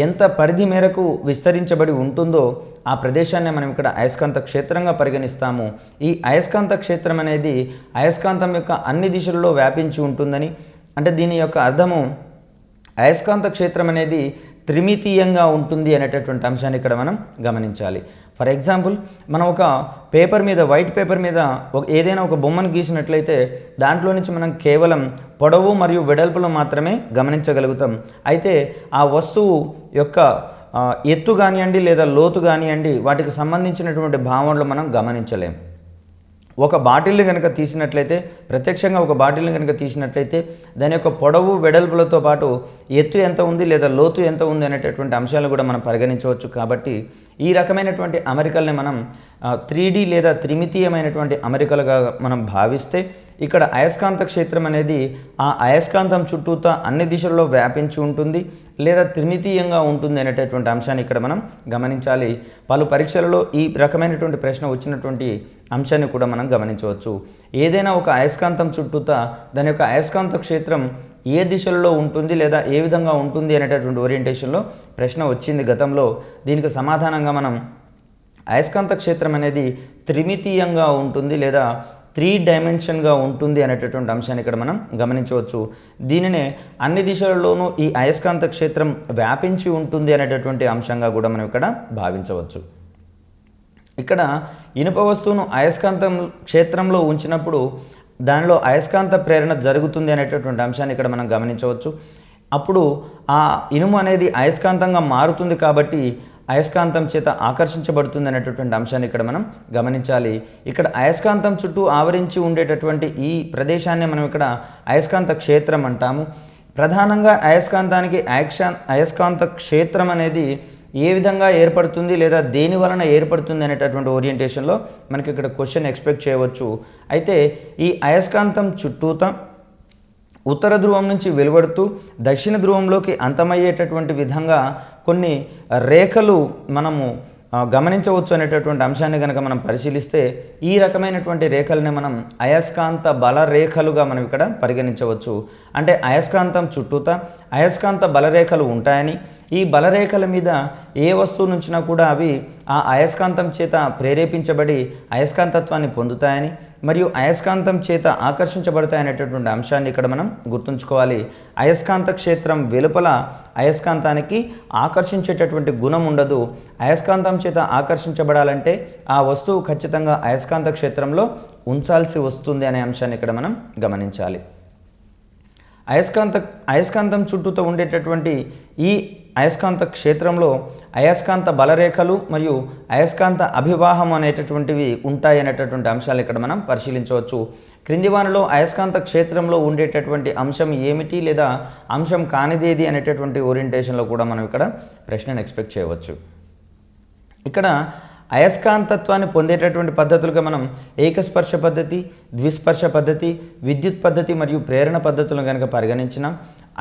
ఎంత పరిధి మేరకు విస్తరించబడి ఉంటుందో ఆ ప్రదేశాన్ని మనం ఇక్కడ అయస్కాంత క్షేత్రంగా పరిగణిస్తాము. ఈ అయస్కాంత క్షేత్రం అనేది అయస్కాంతం యొక్క అన్ని దిశలలో వ్యాపించి ఉంటుందని, అంటే దీని యొక్క అర్థము అయస్కాంత క్షేత్రం అనేది త్రిమితీయంగా ఉంటుంది అనేటటువంటి అంశాన్ని ఇక్కడ మనం గమనించాలి. ఫర్ ఎగ్జాంపుల్, మనం ఒక పేపర్ మీద, వైట్ పేపర్ మీద ఏదైనా ఒక బొమ్మను గీసినట్లయితే దాంట్లో నుంచి మనం కేవలం పొడవు మరియు వెడల్పులో మాత్రమే గమనించగలుగుతాం. అయితే ఆ వస్తువు యొక్క ఎత్తు కానివ్వండి లేదా లోతు కానివ్వండి వాటికి సంబంధించినటువంటి భావనలు మనం గమనించలేం. ఒక బాటిల్ని కనుక తీసినట్లయితే, ప్రత్యక్షంగా ఒక బాటిల్ని కనుక తీసినట్లయితే దాని యొక్క పొడవు వెడల్పులతో పాటు ఎత్తు ఎంత ఉంది లేదా లోతు ఎంత ఉంది అనేటటువంటి అంశాలను కూడా మనం పరిగణించవచ్చు. కాబట్టి ఈ రకమైనటువంటి అమరికల్ని మనం 3D లేదా త్రిమితీయమైనటువంటి అమరికలుగా మనం భావిస్తే ఇక్కడ అయస్కాంత క్షేత్రం అనేది ఆ అయస్కాంతం చుట్టూతా అన్ని దిశల్లో వ్యాపించి ఉంటుంది లేదా త్రిమితీయంగా ఉంటుంది అనేటటువంటి అంశాన్ని ఇక్కడ మనం గమనించాలి. పలు పరీక్షలలో ఈ రకమైనటువంటి ప్రశ్న వచ్చినటువంటి అంశాన్ని కూడా మనం గమనించవచ్చు. ఏదైనా ఒక అయస్కాంతం చుట్టూతా దాని యొక్క అయస్కాంత క్షేత్రం ఏ దిశలో ఉంటుంది లేదా ఏ విధంగా ఉంటుంది అనేటటువంటి ఓరియంటేషన్లో ప్రశ్న వచ్చింది గతంలో. దీనికి సమాధానంగా మనం అయస్కాంత క్షేత్రం అనేది త్రిమితీయంగా ఉంటుంది లేదా 3 డైమెన్షన్గా ఉంటుంది అనేటటువంటి అంశాన్ని ఇక్కడ మనం గమనించవచ్చు. దీనినే అన్ని దిశలలోనూ ఈ అయస్కాంత క్షేత్రం వ్యాపించి ఉంటుంది అనేటటువంటి అంశంగా కూడా మనం ఇక్కడ భావించవచ్చు. ఇక్కడ ఇనుప వస్తువును అయస్కాంతం క్షేత్రంలో ఉంచినప్పుడు దానిలో అయస్కాంత ప్రేరణ జరుగుతుంది అనేటటువంటి అంశాన్ని ఇక్కడ మనం గమనించవచ్చు. అప్పుడు ఆ ఇనుము అనేది అయస్కాంతంగా మారుతుంది కాబట్టి అయస్కాంతం చేత ఆకర్షించబడుతుంది అనేటటువంటి అంశాన్ని ఇక్కడ మనం గమనించాలి. ఇక్కడ అయస్కాంతం చుట్టూ ఆవరించి ఉండేటటువంటి ఈ ప్రదేశాన్ని మనం ఇక్కడ అయస్కాంత క్షేత్రం అంటాము. ప్రధానంగా అయస్కాంతానికి అయస్కాంత క్షేత్రం అనేది ఏ విధంగా ఏర్పడుతుంది లేదా దేని వలన ఏర్పడుతుంది అనేటటువంటి ఓరియంటేషన్లో మనకి ఇక్కడ క్వశ్చన్ ఎక్స్పెక్ట్ చేయవచ్చు. అయితే ఈ అయస్కాంతం చుట్టూతా ఉత్తర ధ్రువం నుంచి వెలువడుతూ దక్షిణ ధ్రువంలోకి అంతమయ్యేటటువంటి విధంగా కొన్ని రేఖలు మనము గమనించవచ్చు అనేటటువంటి అంశాన్ని కనుక మనం పరిశీలిస్తే ఈ రకమైనటువంటి రేఖల్ని మనం అయస్కాంత బల రేఖలుగా మనం ఇక్కడ పరిగణించవచ్చు. అంటే అయస్కాంతం చుట్టూతా అయస్కాంత బలరేఖలు ఉంటాయని, ఈ బలరేఖల మీద ఏ వస్తువు నుంచినా కూడా అవి ఆ అయస్కాంతం చేత ప్రేరేపించబడి అయస్కాంతత్వాన్ని పొందుతాయని మరియు అయస్కాంతం చేత ఆకర్షించబడతాయనేటటువంటి అంశాన్ని ఇక్కడ మనం గుర్తుంచుకోవాలి. అయస్కాంత క్షేత్రం వెలుపల అయస్కాంతానికి ఆకర్షించేటటువంటి గుణం ఉండదు. అయస్కాంతం చేత ఆకర్షించబడాలంటే ఆ వస్తువు ఖచ్చితంగా అయస్కాంత క్షేత్రంలో ఉంచాల్సి వస్తుంది అనే అంశాన్ని ఇక్కడ మనం గమనించాలి. అయస్కాంతం చుట్టూతో ఉండేటటువంటి ఈ అయస్కాంత క్షేత్రంలో అయస్కాంత బలరేఖలు మరియు అయస్కాంత అభివాహం అనేటటువంటివి ఉంటాయి అనేటటువంటి అంశాలు ఇక్కడ మనం పరిశీలించవచ్చు. క్రింది వానిలో అయస్కాంత క్షేత్రంలో ఉండేటటువంటి అంశం ఏమిటి లేదా అంశం కానిదేది అనేటటువంటి ఓరియంటేషన్లో కూడా మనం ఇక్కడ ప్రశ్నను ఎక్స్పెక్ట్ చేయవచ్చు. ఇక్కడ అయస్కాంతత్వాన్ని పొందేటటువంటి పద్ధతులుగా మనం ఏకస్పర్శ పద్ధతి, ద్విస్పర్శ పద్ధతి, విద్యుత్ పద్ధతి మరియు ప్రేరణ పద్ధతులను కనుక పరిగణించినాం.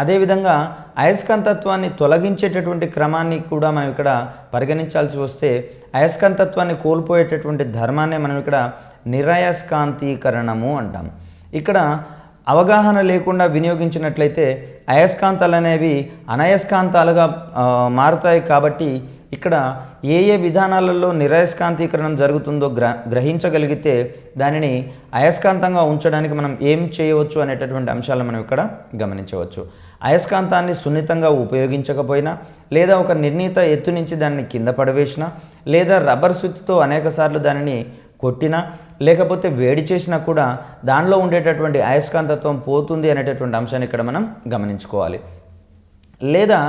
అదేవిధంగా అయస్కాంతత్వాన్ని తొలగించేటటువంటి క్రమాన్ని కూడా మనం ఇక్కడ పరిగణించాల్సి వస్తే అయస్కాంతత్వాన్ని కోల్పోయేటటువంటి ధర్మాన్నే మనం ఇక్కడ నిరయస్కాంతీకరణము అంటాం. ఇక్కడ అవగాహన లేకుండా వినియోగించినట్లయితే అయస్కాంతాలు అనేవి అనయస్కాంతాలుగా మారుతాయి. కాబట్టి ఇక్కడ ఏ ఏ విధానాలలో నిరయస్కాంతీకరణం జరుగుతుందో గ్రహించగలిగితే దానిని అయస్కాంతంగా ఉంచడానికి మనం ఏం చేయవచ్చు అనేటటువంటి అంశాలను మనం ఇక్కడ గమనించవచ్చు. అయస్కాంతాన్ని సున్నితంగా ఉపయోగించకపోయినా, లేదా ఒక నిర్ణీత ఎత్తు నుంచి దాన్ని కింద పడవేసినా, లేదా రబ్బర్ సుత్తితో అనేకసార్లు దానిని కొట్టినా, లేకపోతే వేడి చేసినా కూడా దానిలో ఉండేటటువంటి అయస్కాంతత్వం పోతుంది అనేటటువంటి అంశాన్ని ఇక్కడ మనం గమనించుకోవాలి. లేదా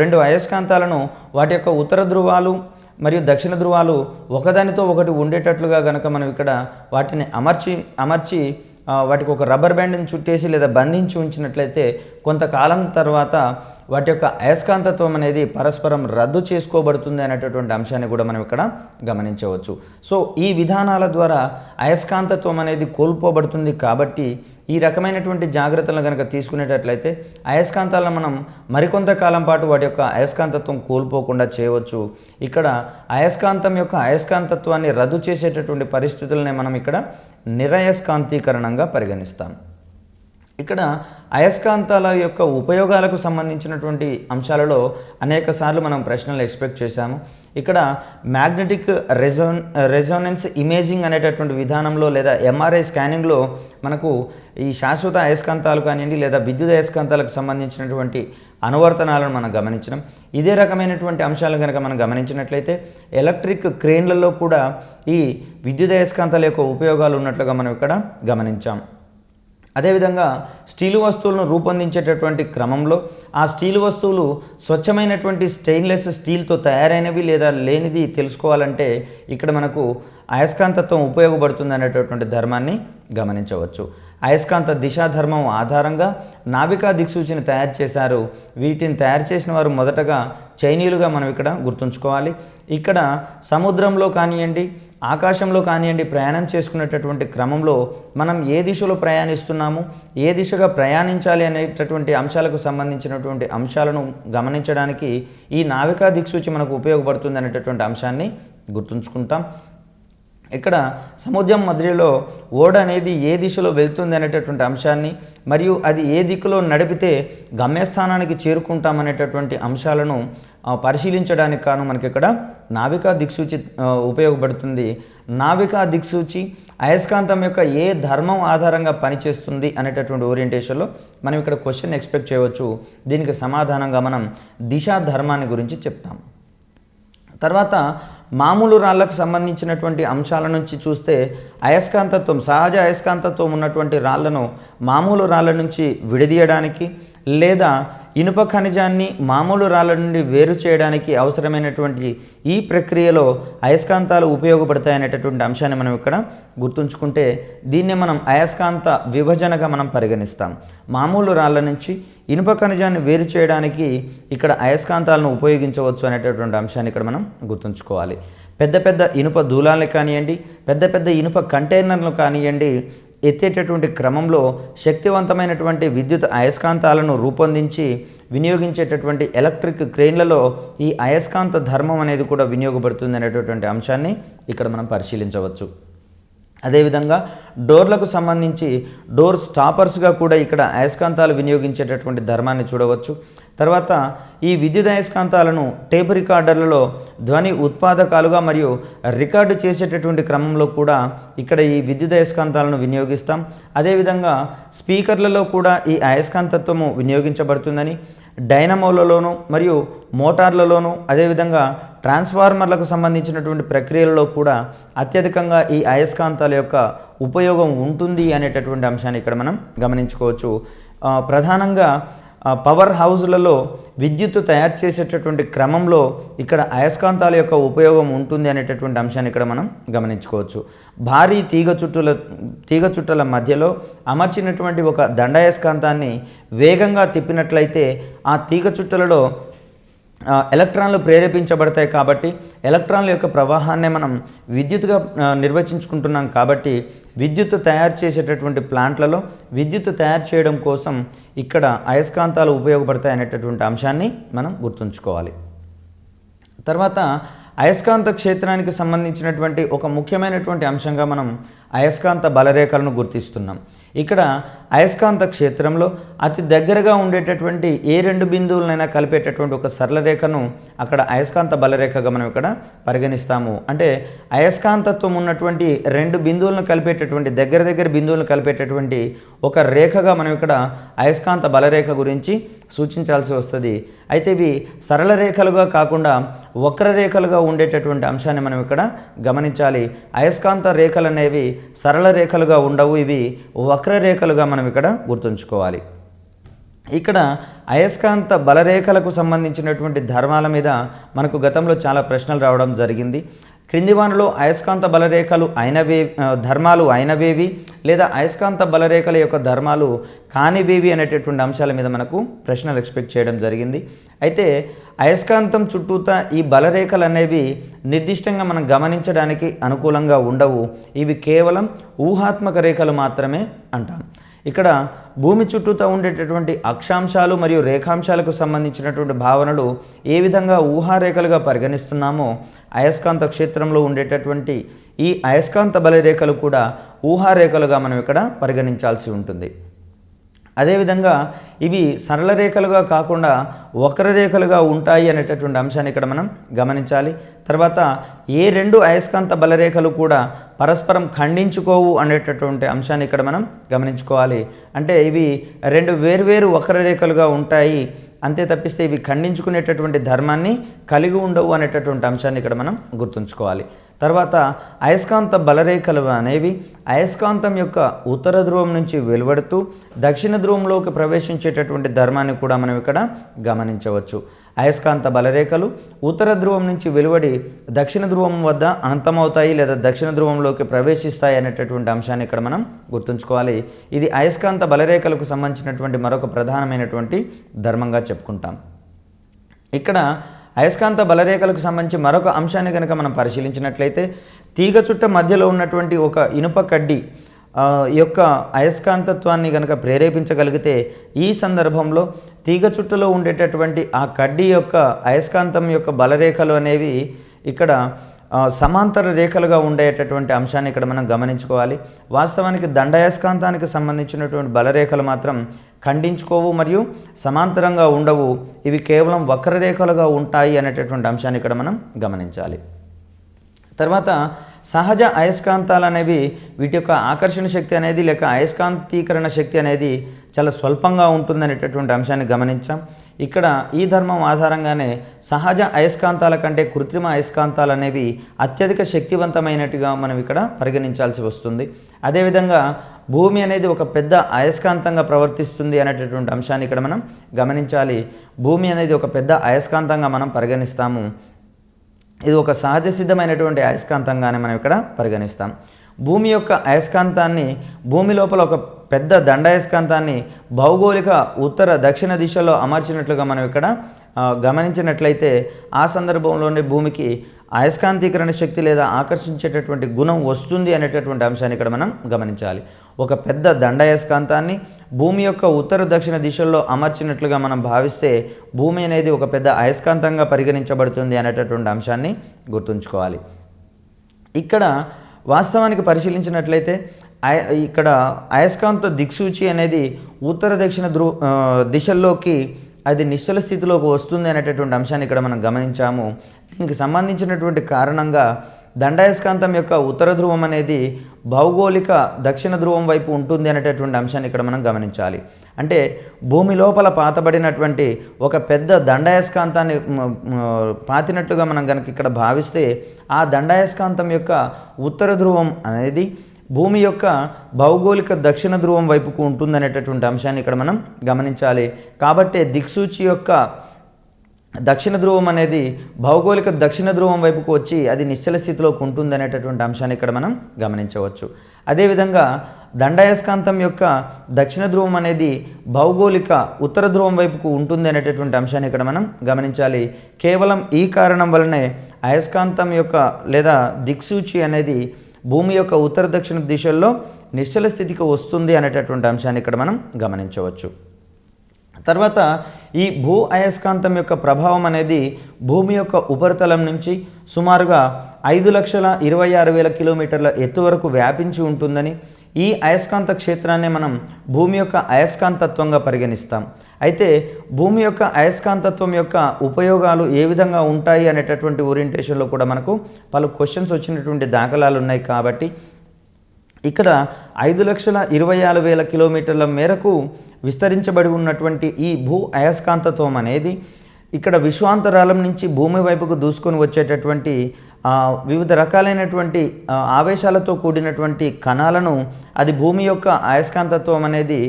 రెండు అయస్కాంతాలను వాటి యొక్క ఉత్తర ధ్రువాలు మరియు దక్షిణ ధ్రువాలు ఒకదానితో ఒకటి ఉండేటట్లుగా కనుక మనం ఇక్కడ వాటిని అమర్చి వాటికి ఒక రబ్బర్ బ్యాండ్ని చుట్టేసి లేదా బంధించి ఉంచినట్లయితే కొంతకాలం తర్వాత వాటి యొక్క అయస్కాంతత్వం అనేది పరస్పరం రద్దు చేసుకోబడుతుంది అనేటటువంటి అంశాన్ని కూడా మనం ఇక్కడ గమనించవచ్చు. సో ఈ విధానాల ద్వారా అయస్కాంతత్వం అనేది కోల్పోబడుతుంది. కాబట్టి ఈ రకమైనటువంటి జాగ్రత్తలను కనుక తీసుకునేటట్లయితే అయస్కాంతాలను మనం మరికొంతకాలం పాటు వాటి యొక్క అయస్కాంతత్వం కోల్పోకుండా చేయవచ్చు. ఇక్కడ అయస్కాంతం యొక్క అయస్కాంతత్వాన్ని రద్దు చేసేటటువంటి పరిస్థితులనే మనం ఇక్కడ నిరయస్కాంతీకరణంగా పరిగణిస్తాం. ఇక్కడ అయస్కాంతాల యొక్క ఉపయోగాలకు సంబంధించినటువంటి అంశాలలో అనేక సార్లు మనం ప్రశ్నలు ఎక్స్పెక్ట్ చేశాము. ఇక్కడ మ్యాగ్నెటిక్ రెజోనెన్స్ ఇమేజింగ్ అనేటటువంటి విధానంలో లేదా ఎంఆర్ఐ స్కానింగ్లో మనకు ఈ శాశ్వత అయస్కాంతాలు కానివ్వండి లేదా విద్యుత్ అయస్కాంతాలకు సంబంధించినటువంటి అనువర్తనాలను మనం గమనించడం. ఇదే రకమైనటువంటి అంశాలు కనుక మనం గమనించినట్లయితే ఎలక్ట్రిక్ క్రేన్లలో కూడా ఈ విద్యుత్ అయస్కాంతాల యొక్క ఉపయోగాలు ఉన్నట్లుగా మనం ఇక్కడ గమనించాం. అదేవిధంగా స్టీలు వస్తువులను రూపొందించేటటువంటి క్రమంలో ఆ స్టీలు వస్తువులు స్వచ్ఛమైనటువంటి స్టెయిన్లెస్ స్టీల్తో తయారైనవి లేదా లేనిది తెలుసుకోవాలంటే ఇక్కడ మనకు అయస్కాంతత్వం ఉపయోగపడుతుంది అనేటటువంటి ధర్మాన్ని గమనించవచ్చు. అయస్కాంత దిశాధర్మం ఆధారంగా నావికా దిక్సూచిని తయారు చేశారు. వీటిని తయారు చేసిన వారు మొదటగా చైనీయులుగా మనం ఇక్కడ గుర్తుంచుకోవాలి. ఇక్కడ సముద్రంలో కానివ్వండి, ఆకాశంలో కానివ్వండి ప్రయాణం చేసుకునేటటువంటి క్రమంలో మనం ఏ దిశలో ప్రయాణిస్తున్నాము, ఏ దిశగా ప్రయాణించాలి అనేటటువంటి అంశాలకు సంబంధించినటువంటి అంశాలను గమనించడానికి ఈ నావికా దిక్సూచి మనకు ఉపయోగపడుతుంది అనేటటువంటి అంశాన్ని గుర్తుంచుకుంటాం. ఇక్కడ సముద్రం మధ్యలో ఓడ అనేది ఏ దిశలో వెళ్తుంది అనేటటువంటి అంశాన్ని మరియు అది ఏ దిక్కులో నడిపితే గమ్యస్థానానికి చేరుకుంటామనేటటువంటి అంశాలను పరిశీలించడానికి కాను మనకి ఇక్కడ నావికా దిక్సూచి ఉపయోగపడుతుంది. నావికా దిక్సూచి అయస్కాంతం యొక్క ఏ ధర్మం ఆధారంగా పనిచేస్తుంది అనేటటువంటి ఓరియంటేషన్లో మనం ఇక్కడ క్వశ్చన్ ఎక్స్పెక్ట్ చేయవచ్చు. దీనికి సమాధానంగా మనం దిశా ధర్మాన్ని గురించి చెప్తాం. తర్వాత మామూలు రాళ్లకు సంబంధించినటువంటి అంశాల నుంచి చూస్తే అయస్కాంతత్వం, సహజ అయస్కాంతత్వం ఉన్నటువంటి రాళ్లను మామూలు రాళ్ల నుంచి విడదీయడానికి లేదా ఇనుప ఖనిజాన్ని మామూలు రాళ్ల నుండి వేరు చేయడానికి అవసరమైనటువంటి ఈ ప్రక్రియలో అయస్కాంతాలు ఉపయోగపడతాయనేటటువంటి అంశాన్ని మనం ఇక్కడ గుర్తుంచుకుంటే దీన్నే మనం అయస్కాంత విభజనగా మనం పరిగణిస్తాం. మామూలు రాళ్ల నుంచి ఇనుప ఖనిజాన్ని వేరు చేయడానికి ఇక్కడ అయస్కాంతాలను ఉపయోగించవచ్చు అనేటటువంటి అంశాన్ని ఇక్కడ మనం గుర్తుంచుకోవాలి. పెద్ద పెద్ద ఇనుప దూలాలు కానివ్వండి, పెద్ద పెద్ద ఇనుప కంటైనర్లు కానివ్వండి ఎత్తేటటువంటి క్రమంలో శక్తివంతమైనటువంటి విద్యుత్ అయస్కాంతాలను రూపొందించి వినియోగించేటటువంటి ఎలక్ట్రిక్ క్రేన్లలో ఈ అయస్కాంత ధర్మం అనేది కూడా వినియోగపడుతుంది అనేటటువంటి అంశాన్ని ఇక్కడ మనం పరిశీలించవచ్చు. అదేవిధంగా డోర్లకు సంబంధించి డోర్ స్టాపర్స్గా కూడా ఇక్కడ అయస్కాంతాలు వినియోగించేటటువంటి ధర్మాన్ని చూడవచ్చు. తర్వాత ఈ విద్యుత్ అయస్కాంతాలను టేప్ రికార్డర్లలో ధ్వని ఉత్పాదకాలుగా మరియు రికార్డు చేసేటటువంటి క్రమంలో కూడా ఇక్కడ ఈ విద్యుత్ అయస్కాంతాలను వినియోగిస్తాం. అదేవిధంగా స్పీకర్లలో కూడా ఈ అయస్కాంతత్వము వినియోగించబడుతుందని, డైనమోలలోను మరియు మోటార్లలోను అదేవిధంగా ట్రాన్స్ఫార్మర్లకు సంబంధించినటువంటి ప్రక్రియలలో కూడా అత్యధికంగా ఈ అయస్కాంతాల యొక్క ఉపయోగం ఉంటుంది అనేటటువంటి అంశాన్ని ఇక్కడ మనం గమనించుకోవచ్చు. ప్రధానంగా పవర్ హౌస్లలో విద్యుత్తు తయారు చేసేటటువంటి క్రమంలో ఇక్కడ అయస్కాంతాల యొక్క ఉపయోగం ఉంటుంది అనేటటువంటి అంశాన్ని ఇక్కడ మనం గమనించుకోవచ్చు. భారీ తీగ చుట్టల మధ్యలో అమర్చినటువంటి ఒక దండాయస్కాంతాన్ని వేగంగా తిప్పినట్లయితే ఆ తీగ చుట్టలలో ఎలక్ట్రాన్లు ప్రేరేపించబడతాయి కాబట్టి ఎలక్ట్రాన్ల యొక్క ప్రవాహాన్నే మనం విద్యుత్తుగా నిర్వచించుకుంటున్నాం కాబట్టి విద్యుత్తు తయారు చేసేటటువంటి ప్లాంట్లలో విద్యుత్తు తయారు చేయడం కోసం ఇక్కడ అయస్కాంతాలు ఉపయోగపడతాయి అనేటటువంటి అంశాన్ని మనం గుర్తుంచుకోవాలి. తర్వాత అయస్కాంత క్షేత్రానికి సంబంధించినటువంటి ఒక ముఖ్యమైనటువంటి అంశంగా మనం అయస్కాంత బలరేఖలను గుర్తిస్తున్నాం. ఇక్కడ అయస్కాంత క్షేత్రంలో అతి దగ్గరగా ఉండేటటువంటి ఏ రెండు బిందువులనైనా కలిపేటటువంటి ఒక సరళ రేఖను అక్కడ అయస్కాంత బలరేఖగా మనం ఇక్కడ పరిగణిస్తాము. అంటే అయస్కాంతత్వం ఉన్నటువంటి రెండు బిందువులను కలిపేటటువంటి దగ్గర బిందువులను కలిపేటటువంటి ఒక రేఖగా మనం ఇక్కడ అయస్కాంత బలరేఖ గురించి సూచించాల్సి వస్తుంది. అయితే ఇవి సరళ రేఖలుగా కాకుండా వక్రరేఖలుగా ఉండేటటువంటి అంశాన్ని మనం ఇక్కడ గమనించాలి. అయస్కాంత రేఖలు అనేవి సరళ రేఖలుగా ఉండవు, ఇవి వక్రరేఖలుగా మనం ఇక్కడ గుర్తుంచుకోవాలి. ఇక్కడ అయస్కాంత బలరేఖలకు సంబంధించినటువంటి ధర్మాల మీద మనకు గతంలో చాలా ప్రశ్నలు రావడం జరిగింది. క్రింది వానిలో అయస్కాంత బలరేఖలు ధర్మాలు అయినవేవి లేదా అయస్కాంత బలరేఖల యొక్క ధర్మాలు కానివేవి అనేటటువంటి అంశాల మీద మనకు ప్రశ్నలు ఎక్స్పెక్ట్ చేయడం జరిగింది. అయితే అయస్కాంతం చుట్టూతా ఈ బలరేఖలు అనేవి నిర్దిష్టంగా మనం గమనించడానికి అనుకూలంగా ఉండవు, ఇవి కేవలం ఊహాత్మక రేఖలు మాత్రమే అంటాం. ఇక్కడ భూమి చుట్టూతో ఉండేటటువంటి అక్షాంశాలు మరియు రేఖాంశాలకు సంబంధించినటువంటి భావనలు ఏ విధంగా ఊహారేఖలుగా పరిగణిస్తున్నామో అయస్కాంత క్షేత్రంలో ఉండేటటువంటి ఈ అయస్కాంత బలరేఖలు కూడా ఊహారేఖలుగా మనం ఇక్కడ పరిగణించాల్సి ఉంటుంది. అదేవిధంగా ఇవి సరళ రేఖలుగా కాకుండా వక్రరేఖలుగా ఉంటాయి అనేటటువంటి అంశాన్ని ఇక్కడ మనం గమనించాలి. తర్వాత ఏ రెండు అయస్కాంత బలరేఖలు కూడా పరస్పరం ఖండించుకోవు అనేటటువంటి అంశాన్ని ఇక్కడ మనం గమనించుకోవాలి. అంటే ఇవి రెండు వేర్వేరు వక్రరేఖలుగా ఉంటాయి, అంతే తప్పిస్తే ఇవి ఖండించుకునేటటువంటి ధర్మాన్ని కలిగి ఉండవు అనేటటువంటి అంశాన్ని ఇక్కడ మనం గుర్తుంచుకోవాలి. తర్వాత అయస్కాంత బలరేఖలు అనేవి అయస్కాంతం యొక్క ఉత్తర ధ్రువం నుంచి వెలువడుతూ దక్షిణ ధ్రువంలోకి ప్రవేశించేటటువంటి ధర్మాన్ని కూడా మనం ఇక్కడ గమనించవచ్చు. అయస్కాంత బలరేఖలు ఉత్తర ధ్రువం నుంచి వెలువడి దక్షిణ ధ్రువం వద్ద అంతమవుతాయి లేదా దక్షిణ ధ్రువంలోకి ప్రవేశిస్తాయి అనేటటువంటి అంశాన్ని ఇక్కడ మనం గుర్తుంచుకోవాలి. ఇది అయస్కాంత బలరేఖలకు సంబంధించినటువంటి మరొక ప్రధానమైనటువంటి ధర్మంగా చెప్పుకుంటాం. ఇక్కడ అయస్కాంత బలరేఖలకు సంబంధించి మరొక అంశాన్ని కనుక మనం పరిశీలించినట్లయితే తీగ చుట్ట మధ్యలో ఉన్నటువంటి ఒక ఇనుప కడ్డీ యొక్క అయస్కాంతత్వాన్ని కనుక ప్రేరేపించగలిగితే ఈ సందర్భంలో తీగ చుట్టలో ఉండేటటువంటి ఆ కడ్డీ యొక్క అయస్కాంతం యొక్క బలరేఖలు అనేవి ఇక్కడ సమాంతర రేఖలుగా ఉండేటటువంటి అంశాన్ని ఇక్కడ మనం గమనించుకోవాలి. వాస్తవానికి దండాయస్కాంతానికి సంబంధించినటువంటి బలరేఖలు మాత్రం ఖండించుకోవు మరియు సమాంతరంగా ఉండవు, ఇవి కేవలం వక్రరేఖలుగా ఉంటాయి అనేటటువంటి అంశాన్ని ఇక్కడ మనం గమనించాలి. తర్వాత సహజ అయస్కాంతాలు అనేవి వీటి యొక్క ఆకర్షణ శక్తి అనేది లేక అయస్కాంతీకరణ శక్తి అనేది చాలా స్వల్పంగా ఉంటుందనేటటువంటి అంశాన్ని గమనించాం. ఇక్కడ ఈ ధర్మం ఆధారంగానే సహజ అయస్కాంతాల కంటే కృత్రిమ అయస్కాంతాలు అనేవి అత్యధిక శక్తివంతమైనట్టుగా మనం ఇక్కడ పరిగణించాల్సి వస్తుంది. అదేవిధంగా భూమి అనేది ఒక పెద్ద అయస్కాంతంగా ప్రవర్తిస్తుంది అనేటటువంటి అంశాన్ని ఇక్కడ మనం గమనించాలి. భూమి అనేది ఒక పెద్ద అయస్కాంతంగా మనం పరిగణిస్తాము, ఇది ఒక సహజ సిద్ధమైనటువంటి అయస్కాంతంగానే మనం ఇక్కడ పరిగణిస్తాం. భూమి యొక్క అయస్కాంతాన్ని భూమి లోపల ఒక పెద్ద దండాయస్కాంతాన్ని భౌగోళిక ఉత్తర దక్షిణ దిశలో అమర్చినట్లుగా మనం ఇక్కడ గమనించినట్లయితే ఆ సందర్భంలోనే భూమికి అయస్కాంతీకరణ శక్తి లేదా ఆకర్షించేటటువంటి గుణం వస్తుంది అనేటటువంటి అంశాన్ని ఇక్కడ మనం గమనించాలి. ఒక పెద్ద దండాయస్కాంతాన్ని భూమి యొక్క ఉత్తర దక్షిణ దిశల్లో అమర్చినట్లుగా మనం భావిస్తే భూమి అనేది ఒక పెద్ద అయస్కాంతంగా పరిగణించబడుతుంది అనేటటువంటి అంశాన్ని గుర్తుంచుకోవాలి. ఇక్కడ వాస్తవానికి పరిశీలించినట్లయితే ఇక్కడ అయస్కాంత దిక్సూచి అనేది ఉత్తర దక్షిణ దిశల్లోకి అది నిశ్చల స్థితిలోకి వస్తుంది అనేటటువంటి అంశాన్ని ఇక్కడ మనం గమనించాము. దీనికి సంబంధించినటువంటి కారణంగా దండాయస్కాంతం యొక్క ఉత్తర ధ్రువం అనేది భౌగోళిక దక్షిణ ధ్రువం వైపు ఉంటుంది అనేటటువంటి అంశాన్ని ఇక్కడ మనం గమనించాలి. అంటే భూమి లోపల పాతబడినటువంటి ఒక పెద్ద దండాయస్కాంతాన్ని పాతినట్టుగా మనం కనుక ఇక్కడ భావిస్తే ఆ దండాయస్కాంతం యొక్క ఉత్తర ధ్రువం అనేది భూమి యొక్క భౌగోళిక దక్షిణ ధ్రువం వైపుకు ఉంటుందనేటటువంటి అంశాన్ని ఇక్కడ మనం గమనించాలి. కాబట్టి దిక్సూచి యొక్క దక్షిణ ధ్రువం అనేది భౌగోళిక దక్షిణ ధ్రువం వైపుకు వచ్చి అది నిశ్చల స్థితిలోకి ఉంటుంది అనేటటువంటి అంశాన్ని ఇక్కడ మనం గమనించవచ్చు. అదేవిధంగా దండాయస్కాంతం యొక్క దక్షిణ ధ్రువం అనేది భౌగోళిక ఉత్తర ధ్రువం వైపుకు ఉంటుంది అనేటటువంటి అంశాన్ని ఇక్కడ మనం గమనించాలి. కేవలం ఈ కారణం వలనే అయస్కాంతం యొక్క లేదా దిక్సూచి అనేది భూమి యొక్క ఉత్తర దక్షిణ దిశల్లో నిశ్చల స్థితికి వస్తుంది అనేటటువంటి అంశాన్ని ఇక్కడ మనం గమనించవచ్చు. తర్వాత ఈ భూ అయస్కాంతం యొక్క ప్రభావం అనేది భూమి యొక్క ఉపరితలం నుంచి సుమారుగా 5,26,000 కిలోమీటర్ల ఎత్తు వరకు వ్యాపించి ఉంటుందని, ఈ అయస్కాంత క్షేత్రాన్ని మనం భూమి యొక్క అయస్కాంతత్వంగా పరిగణిస్తాం. అయితే భూమి యొక్క అయస్కాంతత్వం యొక్క ఉపయోగాలు ఏ విధంగా ఉంటాయి అనేటటువంటి ఓరియంటేషన్లో కూడా మనకు పలు క్వశ్చన్స్ వచ్చినటువంటి దాఖలాలు ఉన్నాయి. కాబట్టి ఇక్కడ 5,26,000 కిలోమీటర్ల మేరకు విస్తరించబడి ఉన్నటువంటి ఈ భూ అయస్కాంతత్వం అనేది ఇక్కడ విశ్వాంతరాళం నుంచి భూమి వైపుకు దూసుకొని వచ్చేటటువంటి వివిధ రకాలైనటువంటి ఆవేశాలతో కూడినటువంటి కణాలను అది భూమి యొక్క అయస్కాంతత్వం అనేది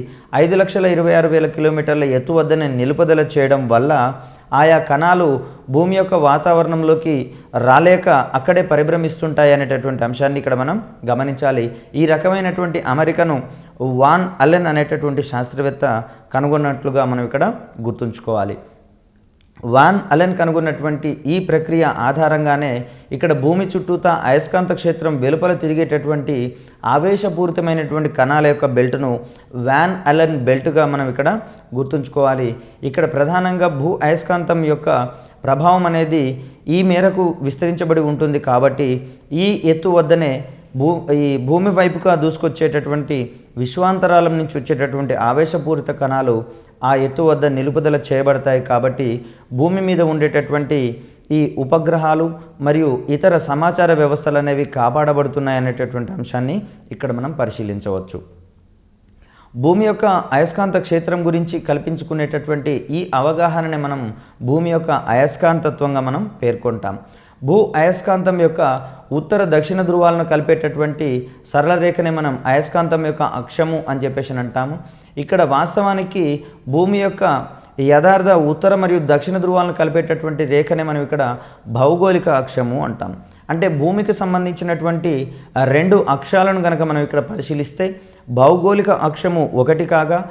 5,26,000 కిలోమీటర్ల ఎత్తు వద్దనే నిలుపుదల చేయడం వల్ల ఆయా కణాలు భూమి యొక్క వాతావరణంలోకి రాలేక అక్కడే పరిభ్రమిస్తుంటాయి అనేటటువంటి అంశాన్ని ఇక్కడ మనం గమనించాలి. ఈ రకమైనటువంటి అమరికను వాన్ అలెన్ అనేటటువంటి శాస్త్రవేత్త కనుగొన్నట్లుగా మనం ఇక్కడ గుర్తుంచుకోవాలి. వాన్ అలెన్ కనుగొన్నటువంటి ఈ ప్రక్రియ ఆధారంగానే ఇక్కడ భూమి చుట్టూతా అయస్కాంత క్షేత్రం వెలుపల తిరిగేటటువంటి ఆవేశపూరితమైనటువంటి కణాల యొక్క బెల్ట్ను వాన్ అలెన్ బెల్ట్గా మనం ఇక్కడ గుర్తుంచుకోవాలి. ఇక్కడ ప్రధానంగా భూ అయస్కాంతం యొక్క ప్రభావం అనేది ఈ మేరకు విస్తరించబడి ఉంటుంది. కాబట్టి ఈ ఎత్తు వద్దనే ఈ భూమి వైపుగా దూసుకొచ్చేటటువంటి విశ్వాంతరాలం నుంచి వచ్చేటటువంటి ఆవేశపూరిత కణాలు ఆ ఎత్తు వద్ద నిలుపుదల చేయబడతాయి. కాబట్టి భూమి మీద ఉండేటటువంటి ఈ ఉపగ్రహాలు మరియు ఇతర సమాచార వ్యవస్థలు అనేవి కాపాడబడుతున్నాయి అనేటటువంటి అంశాన్ని ఇక్కడ మనం పరిశీలించవచ్చు. భూమి యొక్క అయస్కాంత క్షేత్రం గురించి కల్పించుకునేటటువంటి ఈ అవగాహనని మనం భూమి యొక్క అయస్కాంతత్వంగా మనం పేర్కొంటాం. భూ అయస్కాంతం యొక్క ఉత్తర దక్షిణ ధ్రువాలను కలిపేటటువంటి సరళ రేఖనే మనం అయస్కాంతం యొక్క అక్షము అని చెప్పేసి అంటాము. ఇక్కడ వాస్తవానికి భూమి యొక్క యథార్థ ఉత్తర మరియు దక్షిణ ధ్రువాలను కలిపేటటువంటి రేఖనే మనం ఇక్కడ భౌగోళిక అక్షము అంటాం. అంటే భూమికి సంబంధించినటువంటి రెండు అక్షాలను కనుక మనం ఇక్కడ పరిశీలిస్తే భౌగోళిక అక్షము ఒకటి కాగా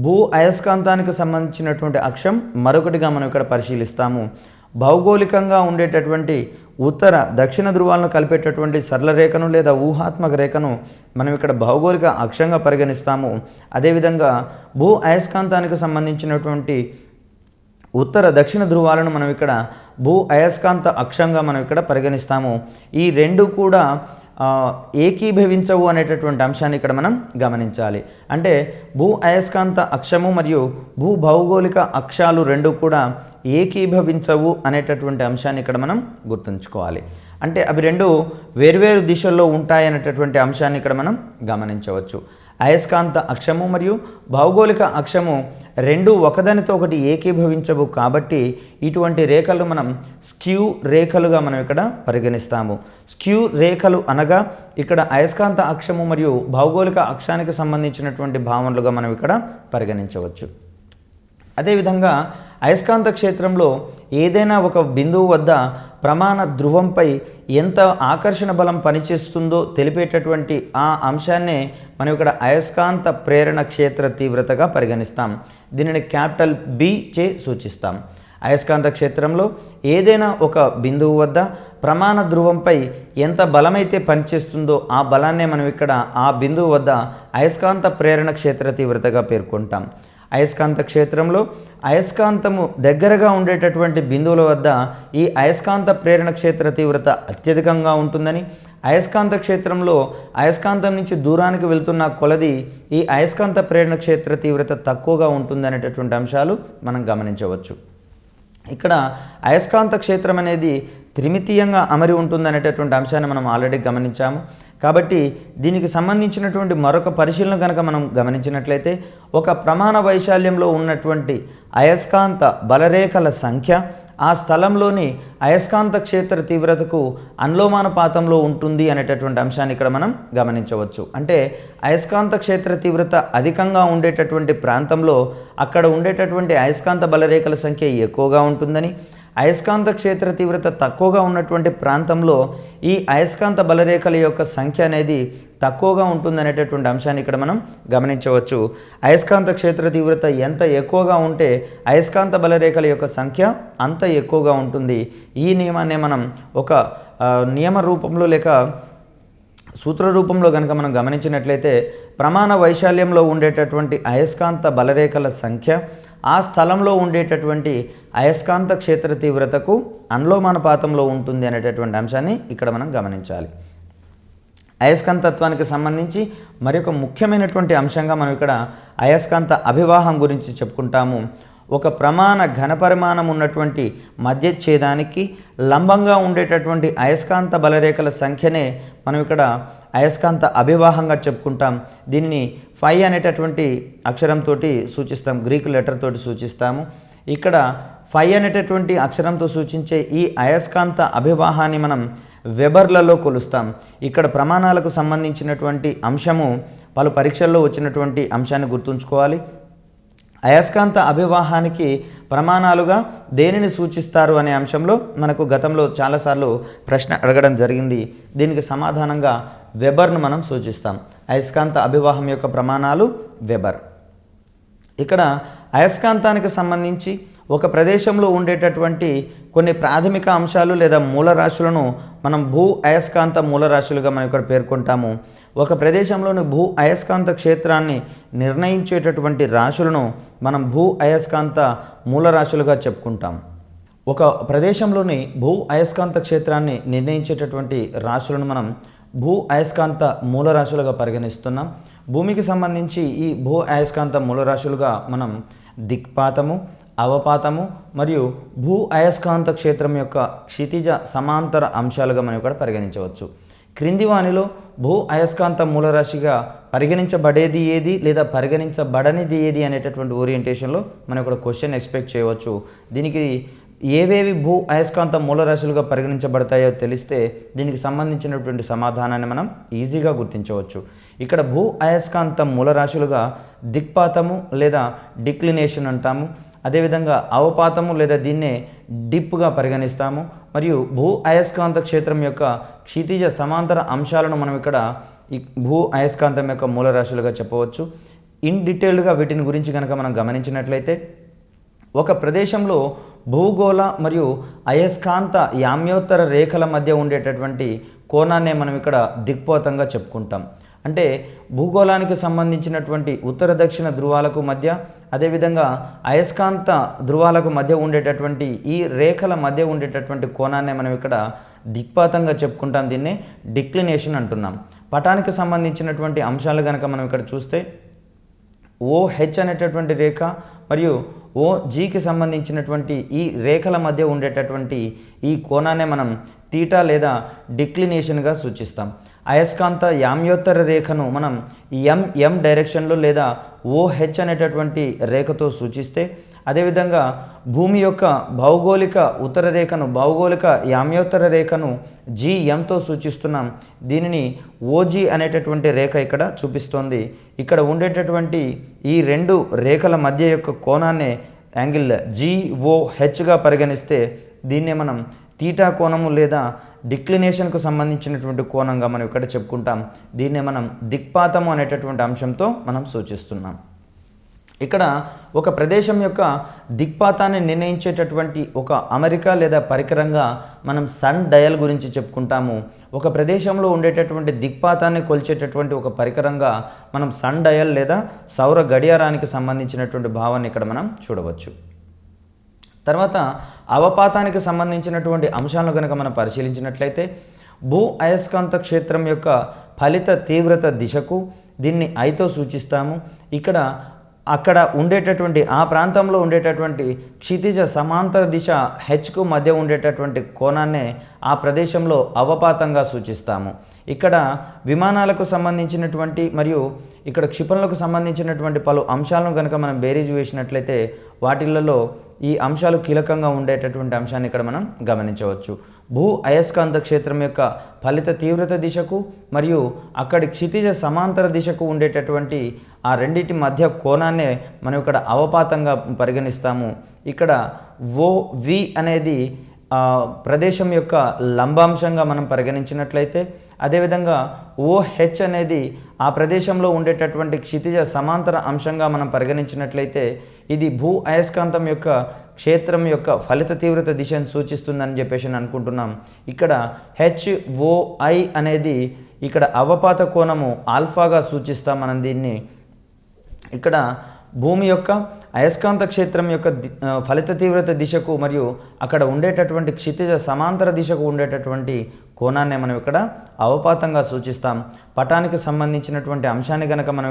భూ అయస్కాంతానికి సంబంధించినటువంటి అక్షం మరొకటిగా మనం ఇక్కడ పరిశీలిస్తాము. భౌగోళికంగా ఉండేటటువంటి ఉత్తర దక్షిణ ధ్రువాలను కలిపేటటువంటి సరళ రేఖను లేదా ఊహాత్మక రేఖను మనం ఇక్కడ భౌగోళిక అక్షంగా పరిగణిస్తాము. అదేవిధంగా భూ అయస్కాంతానికి సంబంధించినటువంటి ఉత్తర దక్షిణ ధ్రువాలను మనం ఇక్కడ భూ అయస్కాంత అక్షంగా మనం ఇక్కడ పరిగణిస్తాము. ఈ రెండు కూడా ఏకీభవించవు అనేటటువంటి అంశాన్ని ఇక్కడ మనం గమనించాలి. అంటే భూ అయస్కాంత అక్షము మరియు భూ భౌగోళిక అక్షాలు రెండు కూడా ఏకీభవించవు అనేటటువంటి అంశాన్ని ఇక్కడ మనం గుర్తుంచుకోవాలి. అంటే అవి రెండు వేర్వేరు దిశల్లో ఉంటాయి అనేటటువంటి అంశాన్ని ఇక్కడ మనం గమనించవచ్చు. అయస్కాంత అక్షము మరియు భౌగోళిక అక్షము రెండు ఒకదానితో ఒకటి ఏకీభవించవు. కాబట్టి ఇటువంటి రేఖలు మనం స్క్యూ రేఖలుగా మనం ఇక్కడ పరిగణిస్తాము. స్క్యూ రేఖలు అనగా ఇక్కడ అయస్కాంత అక్షము మరియు భౌగోళిక అక్షానికి సంబంధించినటువంటి భావనలుగా మనం ఇక్కడ పరిగణించవచ్చు. అదేవిధంగా అయస్కాంత క్షేత్రంలో ఏదైనా ఒక బిందువు వద్ద ప్రమాణ ధ్రువంపై ఎంత ఆకర్షణ బలం పనిచేస్తుందో తెలిపేటటువంటి ఆ అంశాన్నే మనం ఇక్కడ అయస్కాంత ప్రేరణ క్షేత్ర తీవ్రతగా పరిగణిస్తాం. దీనిని క్యాపిటల్ బి చే సూచిస్తాం. అయస్కాంత క్షేత్రంలో ఏదైనా ఒక బిందువు వద్ద ప్రమాణ ధ్రువంపై ఎంత బలమైతే పనిచేస్తుందో ఆ బలాన్నే మనం ఇక్కడ ఆ బిందువు వద్ద అయస్కాంత ప్రేరణ క్షేత్ర తీవ్రతగా పేర్కొంటాం. అయస్కాంత క్షేత్రంలో అయస్కాంతము దగ్గరగా ఉండేటటువంటి బిందువుల వద్ద ఈ అయస్కాంత ప్రేరణ క్షేత్ర తీవ్రత అత్యధికంగా ఉంటుందని, అయస్కాంత క్షేత్రంలో అయస్కాంతం నుంచి దూరానికి వెళ్తున్న కొలది ఈ అయస్కాంత ప్రేరణ క్షేత్ర తీవ్రత తక్కువగా ఉంటుందనేటటువంటి అంశాలు మనం గమనించవచ్చు. ఇక్కడ అయస్కాంత క్షేత్రం అనేది త్రిమితీయంగా అమరి ఉంటుందనేటటువంటి అంశాన్ని మనం ఆల్రెడీ గమనించాము. కాబట్టి దీనికి సంబంధించినటువంటి మరొక పరిశీలన కనుక మనం గమనించినట్లయితే ఒక ప్రమాణ వైశాల్యంలో ఉన్నటువంటి అయస్కాంత బలరేఖల సంఖ్య ఆ స్థలంలోని అయస్కాంత క్షేత్ర తీవ్రతకు అనులోమానుపాతంలో ఉంటుంది అనేటటువంటి అంశాన్ని ఇక్కడ మనం గమనించవచ్చు. అంటే అయస్కాంత క్షేత్ర తీవ్రత అధికంగా ఉండేటటువంటి ప్రాంతంలో అక్కడ ఉండేటటువంటి అయస్కాంత బలరేఖల సంఖ్య ఎక్కువగా ఉంటుందని, అయస్కాంత క్షేత్ర తీవ్రత తక్కువగా ఉన్నటువంటి ప్రాంతంలో ఈ అయస్కాంత బలరేఖల యొక్క సంఖ్య అనేది తక్కువగా ఉంటుందనేటటువంటి అంశాన్ని ఇక్కడ మనం గమనించవచ్చు. అయస్కాంత క్షేత్ర తీవ్రత ఎంత ఎక్కువగా ఉంటే అయస్కాంత బలరేఖల యొక్క సంఖ్య అంత ఎక్కువగా ఉంటుంది. ఈ నియమాన్ని మనం ఒక నియమ రూపంలో లేక సూత్ర రూపంలో కనుక మనం గమనించినట్లయితే ప్రమాణ వైశాల్యంలో ఉండేటటువంటి అయస్కాంత బలరేఖల సంఖ్య ఆ స్థలంలో ఉండేటటువంటి అయస్కాంత క్షేత్ర తీవ్రతకు అనులోమానుపాతంలో ఉంటుంది అనేటటువంటి అంశాన్ని ఇక్కడ మనం గమనించాలి. అయస్కాంతత్వానికి సంబంధించి మరొక ముఖ్యమైనటువంటి అంశంగా మనం ఇక్కడ అయస్కాంత అభివాహం గురించి చెప్పుకుంటాము. ఒక ప్రమాణ ఘనపరిమాణం ఉన్నటువంటి మధ్యఛేదానికి లంబంగా ఉండేటటువంటి అయస్కాంత బలరేఖల సంఖ్యనే మనం ఇక్కడ అయస్కాంత అభివాహంగా చెప్పుకుంటాం. దీన్ని ఫై అనేటటువంటి అక్షరంతో సూచిస్తాం, గ్రీక్ లెటర్ తోటి సూచిస్తాము. ఇక్కడ ఫై అనేటటువంటి అక్షరంతో సూచించే ఈ అయస్కాంత అభివాహాన్ని మనం వెబర్లలో కొలుస్తాం. ఇక్కడ ప్రమాణాలకు సంబంధించినటువంటి అంశము పలు పరీక్షల్లో వచ్చినటువంటి అంశాన్ని గుర్తుంచుకోవాలి. అయస్కాంత అభివాహానికి ప్రమాణాలుగా దేనిని సూచిస్తారు అనే అంశంలో మనకు గతంలో చాలాసార్లు ప్రశ్న అడగడం జరిగింది. దీనికి సమాధానంగా వెబర్ను మనం సూచిస్తాం. అయస్కాంత అభివాహం యొక్క ప్రమాణాలు వెబర్. ఇక్కడ అయస్కాంతానికి సంబంధించి ఒక ప్రదేశంలో ఉండేటటువంటి కొన్ని ప్రాథమిక అంశాలు లేదా మూలరాశులను మనం భూ అయస్కాంత మూలరాశులుగా మనం ఇక్కడ పేర్కొంటాము. ఒక ప్రదేశంలోని భూ అయస్కాంత క్షేత్రాన్ని నిర్ణయించేటటువంటి రాశులను మనం భూ అయస్కాంత మూలరాశులుగా చెప్పుకుంటాం. ఒక ప్రదేశంలోని భూ అయస్కాంత క్షేత్రాన్ని నిర్ణయించేటటువంటి రాశులను మనం భూ అయస్కాంత మూలరాశులుగా పరిగణిస్తున్నాం. భూమికి సంబంధించి ఈ భూ అయస్కాంత మూలరాశులుగా మనం దిక్పాతము, అవపాతము మరియు భూ అయస్కాంత క్షేత్రం యొక్క క్షితిజ సమాంతర అంశాలుగా మనం ఇక్కడ పరిగణించవచ్చు. క్రింది వానిలో భూ అయస్కాంత మూలరాశిగా పరిగణించబడేది ఏది లేదా పరిగణించబడనిది ఏది అనేటటువంటి ఓరియంటేషన్లో మనం ఇక్కడ క్వశ్చన్ ఎక్స్పెక్ట్ చేయవచ్చు. దీనికి ఏవేవి భూ అయస్కాంత మూలరాశులుగా పరిగణించబడతాయో తెలిస్తే దీనికి సంబంధించినటువంటి సమాధానాన్ని మనం ఈజీగా గుర్తించవచ్చు. ఇక్కడ భూ అయస్కాంత మూలరాశులుగా దిక్పాతము లేదా డిక్లినేషన్ అంటాము. అదేవిధంగా అవపాతము లేదా దీన్నే డిప్గా పరిగణిస్తాము. మరియు భూ అయస్కాంత క్షేత్రం యొక్క క్షితిజ సమాంతర అంశాలను మనం ఇక్కడ ఈ భూ అయస్కాంతం యొక్క మూలరాశులుగా చెప్పవచ్చు. ఇన్ డీటెయిల్డ్గా వీటిని గురించి కనుక మనం గమనించినట్లయితే ఒక ప్రదేశంలో భూగోళ మరియు అయస్కాంత యామ్యోత్తర రేఖల మధ్య ఉండేటటువంటి కోణాన్నే మనం ఇక్కడ దిక్పాతంగా చెప్పుకుంటాం. అంటే భూగోళానికి సంబంధించినటువంటి ఉత్తర దక్షిణ ధృవాలకు మధ్య అదేవిధంగా అయస్కాంత ధృవాలకు మధ్య ఉండేటటువంటి ఈ రేఖల మధ్య ఉండేటటువంటి కోణాన్నే మనం ఇక్కడ దిక్పాతంగా చెప్పుకుంటాం. దీన్నే డిక్లినేషన్ అంటున్నాం. పటానికి సంబంధించినటువంటి అంశాలు కనుక మనం ఇక్కడ చూస్తే OH అనేటటువంటి రేఖ మరియు OGకి సంబంధించినటువంటి ఈ రేఖల మధ్య ఉండేటటువంటి ఈ కోణాన్నే మనం తీటా లేదా డిక్లినేషన్గా సూచిస్తాం. అయస్కాంత యామ్యోత్తర రేఖను మనం M డైరెక్షన్లో లేదా OH అనేటటువంటి రేఖతో సూచిస్తే, అదేవిధంగా భూమి యొక్క భౌగోళిక ఉత్తర రేఖను భౌగోళిక యామ్యోత్తర రేఖను GMతో సూచిస్తున్నాం. దీనిని OG అనేటటువంటి రేఖ ఇక్కడ చూపిస్తోంది. ఇక్కడ ఉండేటటువంటి ఈ రెండు రేఖల మధ్య యొక్క కోణాన్నే యాంగిల్ GOHగా పరిగణిస్తే దీన్నే మనం తీటా కోణము లేదా డిక్లినేషన్కు సంబంధించినటువంటి కోణంగా మనం ఇక్కడ చెప్పుకుంటాం. దీన్నే మనం దిక్పాతము అనేటటువంటి అంశంతో మనం సూచిస్తున్నాం. ఇక్కడ ఒక ప్రదేశం యొక్క దిక్పాతాన్ని నిర్ణయించేటటువంటి ఒక అమరిక లేదా పరికరంగా మనం సన్ డయల్ గురించి చెప్పుకుంటాము. ఒక ప్రదేశంలో ఉండేటటువంటి దిక్పాతాన్ని కొలిచేటటువంటి ఒక పరికరంగా మనం సన్ డయల్ లేదా సౌర గడియారానికి సంబంధించినటువంటి భావాన్ని ఇక్కడ మనం చూడవచ్చు. తర్వాత అవపాతానికి సంబంధించినటువంటి అంశాలను కనుక మనం పరిశీలించినట్లయితే భూ అయస్కాంత క్షేత్రం యొక్క ఫలిత తీవ్రత దిశకు దీన్ని ఐతో సూచిస్తాము. ఇక్కడ అక్కడ ఉండేటటువంటి ఆ ప్రాంతంలో ఉండేటటువంటి క్షితిజ సమాంతర దిశ హెచ్కు మధ్య ఉండేటటువంటి కోణాన్నే ఆ ప్రదేశంలో అవపాతంగా సూచిస్తాము. ఇక్కడ విమానాలకు సంబంధించినటువంటి మరియు ఇక్కడ క్షిపణులకు సంబంధించినటువంటి పలు అంశాలను కనుక మనం బేరీజు వేసినట్లయితే వాటిల్లో ఈ అంశాలు కీలకంగా ఉండేటటువంటి అంశాన్ని ఇక్కడ మనం గమనించవచ్చు. భూ అయస్కాంత క్షేత్రం యొక్క ఫలిత తీవ్రత దిశకు మరియు అక్కడి క్షితిజ సమాంతర దిశకు ఉండేటటువంటి ఆ రెండింటి మధ్య కోణాన్నే మనం ఇక్కడ అవపాతంగా పరిగణిస్తాము. ఇక్కడ OV అనేది ప్రదేశం యొక్క లంబాంశంగా మనం పరిగణించినట్లయితే, అదేవిధంగా OH అనేది ఆ ప్రదేశంలో ఉండేటటువంటి క్షితిజ సమాంతర అంశంగా మనం పరిగణించినట్లయితే ఇది భూ అయస్కాంతం యొక్క క్షేత్రం యొక్క ఫలిత తీవ్రత దిశను సూచిస్తుందని చెప్పేసి అనుకుంటున్నాం. ఇక్కడ HOI అనేది ఇక్కడ అవపాత కోణము ఆల్ఫాగా సూచిస్తాం మనం దీన్ని. ఇక్కడ భూమి యొక్క అయస్కాంత క్షేత్రం యొక్క ఫలిత తీవ్రత దిశకు మరియు అక్కడ ఉండేటటువంటి క్షితిజ సమాంతర దిశకు ఉండేటటువంటి కోణాన్ని మనం ఇక్కడ అవపాతంగా సూచిస్తాం. పటానికి సంబంధించినటువంటి అంశాన్ని కనుక మనం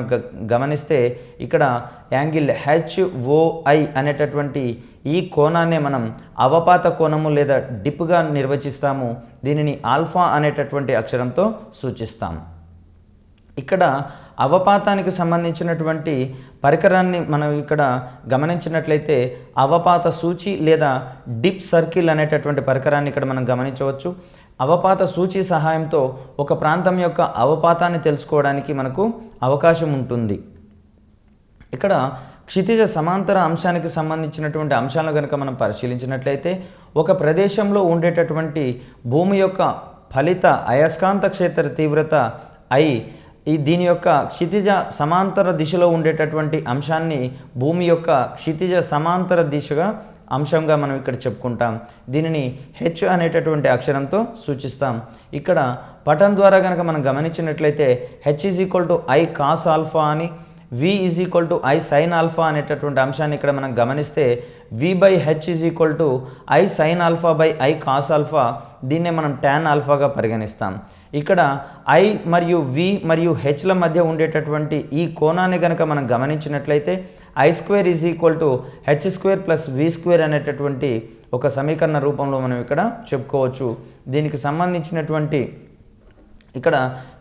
గమనిస్తే ఇక్కడ యాంగిల్ HOI అనేటటువంటి ఈ కోణాన్ని మనం అవపాత కోణము లేదా డిప్గా నిర్వచిస్తాము. దీనిని ఆల్ఫా అనేటటువంటి అక్షరంతో సూచిస్తాం. ఇక్కడ అవపాతానికి సంబంధించినటువంటి పరికరాన్ని మనం ఇక్కడ గమనించినట్లయితే అవపాత సూచి లేదా డిప్ సర్కిల్ అనేటటువంటి పరికరాన్ని ఇక్కడ మనం గమనించవచ్చు. అవపాత సూచి సహాయంతో ఒక ప్రాంతం యొక్క అవపాతాన్ని తెలుసుకోవడానికి మనకు అవకాశం ఉంటుంది. ఇక్కడ క్షితిజ సమాంతర అంశానికి సంబంధించినటువంటి అంశాలను కనుక మనం పరిశీలించినట్లయితే ఒక ప్రదేశంలో ఉండేటటువంటి భూమి యొక్క ఫలిత అయస్కాంత క్షేత్ర తీవ్రత దీని యొక్క క్షితిజ సమాంతర దిశలో ఉండేటటువంటి అంశాన్ని భూమి యొక్క క్షితిజ సమాంతర దిశగా అంశంగా మనం ఇక్కడ చెప్పుకుంటాం. దీనిని H అనేటటువంటి అక్షరంతో సూచిస్తాం. ఇక్కడ పటం ద్వారా కనుక మనం గమనించినట్లయితే H I cos ఆల్ఫా అని, V I sin ఆల్ఫా అనేటటువంటి అంశాన్ని ఇక్కడ మనం గమనిస్తే V/H I sin alpha by I cos alpha, దీన్నే మనం tan ఆల్ఫాగా పరిగణిస్తాం. ఇక్కడ I మరియు V మరియు Hల మధ్య ఉండేటటువంటి ఈ కోణాన్ని కనుక మనం గమనించినట్లయితే I² H² + V² అనేటటువంటి ఒక సమీకరణ రూపంలో మనం ఇక్కడ చెప్పుకోవచ్చు. దీనికి సంబంధించినటువంటి ఇక్కడ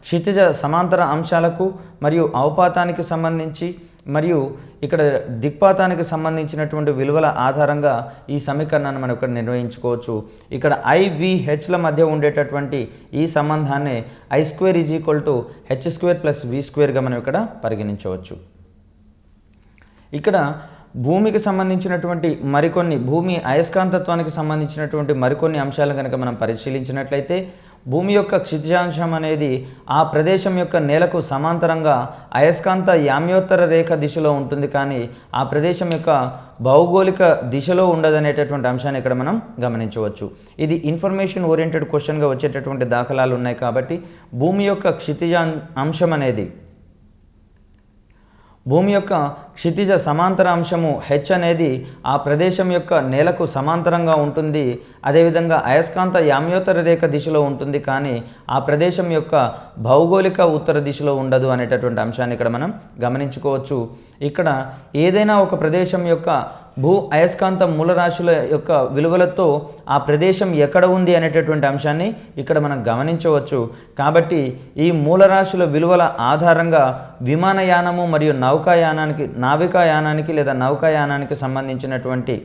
క్షితిజ సమాంతర అంశాలకు మరియు అవపాతానికి సంబంధించి మరియు ఇక్కడ దిక్పాతానికి సంబంధించినటువంటి విలువల ఆధారంగా ఈ సమీకరణాన్ని మనం ఇక్కడ నిర్వహించుకోవచ్చు. ఇక్కడ IVHల మధ్య ఉండేటటువంటి ఈ సంబంధాన్ని I² H² + V²గా మనం ఇక్కడ పరిగణించవచ్చు. ఇక్కడ భూమికి సంబంధించినటువంటి భూమి అయస్కాంతత్వానికి సంబంధించినటువంటి మరికొన్ని అంశాలను కనుక మనం పరిశీలించినట్లయితే భూమి యొక్క క్షితిజాంశం అనేది ఆ ప్రదేశం యొక్క నేలకు సమాంతరంగా అయస్కాంత యామ్యోత్తర రేఖ దిశలో ఉంటుంది, కానీ ఆ ప్రదేశం యొక్క భౌగోళిక దిశలో ఉండదనేటటువంటి అంశాన్ని ఇక్కడ మనం గమనించవచ్చు. ఇది ఇన్ఫర్మేషన్ ఓరియంటెడ్ క్వశ్చన్గా వచ్చేటటువంటి దాఖలాలు ఉన్నాయి. కాబట్టి భూమి యొక్క అంశం అనేది భూమి యొక్క క్షితిజ సమాంతర అంశము H అనేది ఆ ప్రదేశం యొక్క నేలకు సమాంతరంగా ఉంటుంది. అదేవిధంగా అయస్కాంత యామ్యోత్తర రేఖ దిశలో ఉంటుంది, కానీ ఆ ప్రదేశం యొక్క భౌగోళిక ఉత్తర దిశలో ఉండదు అనేటటువంటి అంశాన్ని ఇక్కడ మనం గమనించుకోవచ్చు. ఇక్కడ ఏదైనా ఒక ప్రదేశం యొక్క భూ అయస్కాంత మూలరాశుల యొక్క విలువలతో ఆ ప్రదేశం ఎక్కడ ఉంది అనేటటువంటి అంశాన్ని ఇక్కడ మనం గమనించవచ్చు. కాబట్టి ఈ మూలరాశుల విలువల ఆధారంగా విమానయానము మరియు నావికాయానానికి లేదా నౌకాయానానికి సంబంధించినటువంటి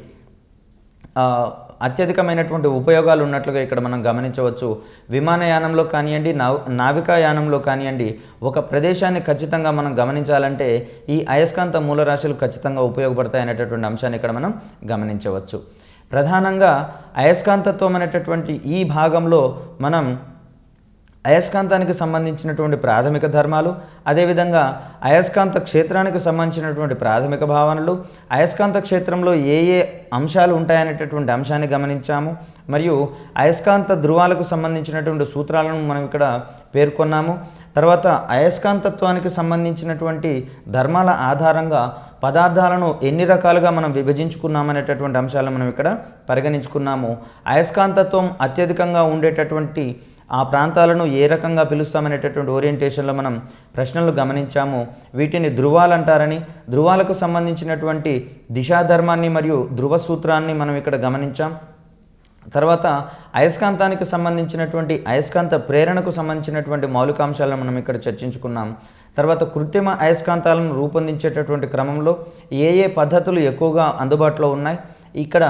అత్యధికమైనటువంటి ఉపయోగాలు ఉన్నట్లుగా ఇక్కడ మనం గమనించవచ్చు. విమానయానంలో కానివ్వండి, నావికాయానంలో కానివ్వండి, ఒక ప్రదేశాన్ని ఖచ్చితంగా మనం గమనించాలంటే ఈ అయస్కాంత మూలరాశులు ఖచ్చితంగా ఉపయోగపడతాయి అనేటటువంటి అంశాన్ని ఇక్కడ మనం గమనించవచ్చు. ప్రధానంగా అయస్కాంతత్వం అనేటటువంటి ఈ భాగంలో మనం అయస్కాంతానికి సంబంధించినటువంటి ప్రాథమిక ధర్మాలు, అదేవిధంగా అయస్కాంత క్షేత్రానికి సంబంధించినటువంటి ప్రాథమిక భావనలు, అయస్కాంత క్షేత్రంలో ఏ అంశాలు ఉంటాయనేటటువంటి అంశాన్ని గమనించాము. మరియు అయస్కాంత ధ్రువాలకు సంబంధించినటువంటి సూత్రాలను మనం ఇక్కడ పేర్కొన్నాము. తర్వాత అయస్కాంతత్వానికి సంబంధించినటువంటి ధర్మాల ఆధారంగా పదార్థాలను ఎన్ని రకాలుగా మనం విభజించుకున్నామనేటటువంటి అంశాలను మనం ఇక్కడ పరిగణించుకున్నాము. అయస్కాంతత్వం అత్యధికంగా ఉండేటటువంటి ఆ ప్రాంతాలను ఏ రకంగా పిలుస్తామనేటటువంటి ఓరియంటేషన్లో మనం ప్రశ్నలు గమనించాము. వీటిని ధృవాలు అంటారని, ధృవాలకు సంబంధించినటువంటి దిశాధర్మాన్ని మరియు ధృవ సూత్రాన్ని మనం ఇక్కడ గమనించాం. తర్వాత అయస్కాంతానికి సంబంధించినటువంటి అయస్కాంత ప్రేరణకు సంబంధించినటువంటి మౌలికాంశాలను మనం ఇక్కడ చర్చించుకున్నాం. తర్వాత కృత్రిమ అయస్కాంతాలను రూపొందించేటటువంటి క్రమంలో ఏ పద్ధతులు ఎక్కువగా అందుబాటులో ఉన్నాయి, ఇక్కడ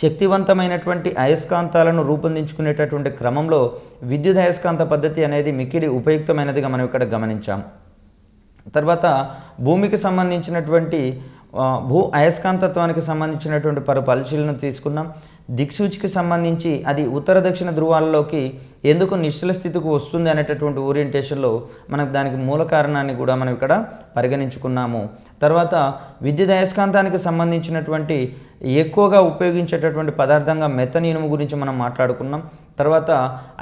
శక్తివంతమైనటువంటి అయస్కాంతాలను రూపొందించుకునేటటువంటి క్రమంలో విద్యుత్ అయస్కాంత పద్ధతి అనేది మిక్కిలి ఉపయుక్తమైనదిగా మనం ఇక్కడ గమనించాం. తర్వాత భూమికి సంబంధించినటువంటి భూ అయస్కాంతత్వానికి సంబంధించినటువంటి పరిశీలన తీసుకున్నాం. దిక్సూచికి సంబంధించి అది ఉత్తర దక్షిణ ధృవాలలోకి ఎందుకు నిశ్చల స్థితికి వస్తుంది అనేటటువంటి ఓరియంటేషన్లో మనకు దానికి మూల కారణాన్ని కూడా మనం ఇక్కడ పరిగణించుకున్నాము. తర్వాత విద్యుత్ అయస్కాంతానికి సంబంధించినటువంటి ఎక్కువగా ఉపయోగించేటటువంటి పదార్థంగా మెత్తని ఇనుము గురించి మనం మాట్లాడుకున్నాం. తర్వాత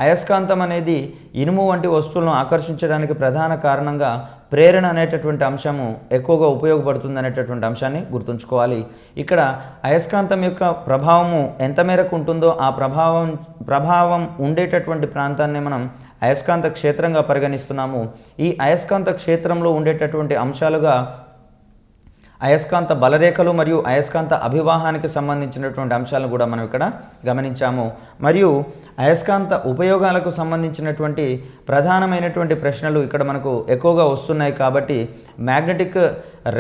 అయస్కాంతం అనేది ఇనుము వంటి వస్తువులను ఆకర్షించడానికి ప్రధాన కారణంగా ప్రేరణ అనేటటువంటి అంశము ఎక్కువగా ఉపయోగపడుతుంది అనేటటువంటి అంశాన్ని గుర్తుంచుకోవాలి. ఇక్కడ అయస్కాంతం యొక్క ప్రభావము ఎంత మేరకు ఉంటుందో ఆ ప్రభావం ఉండేటటువంటి ప్రాంతాన్ని మనం అయస్కాంత క్షేత్రంగా పరిగణిస్తున్నాము. ఈ అయస్కాంత క్షేత్రంలో ఉండేటటువంటి అంశాలుగా అయస్కాంత బలరేఖలు మరియు అయస్కాంత అభివాహానికి సంబంధించినటువంటి అంశాలను కూడా మనం ఇక్కడ గమనించాము. మరియు అయస్కాంత ఉపయోగాలకు సంబంధించినటువంటి ప్రధానమైనటువంటి ప్రశ్నలు ఇక్కడ మనకు ఎక్కువగా వస్తున్నాయి కాబట్టి మ్యాగ్నెటిక్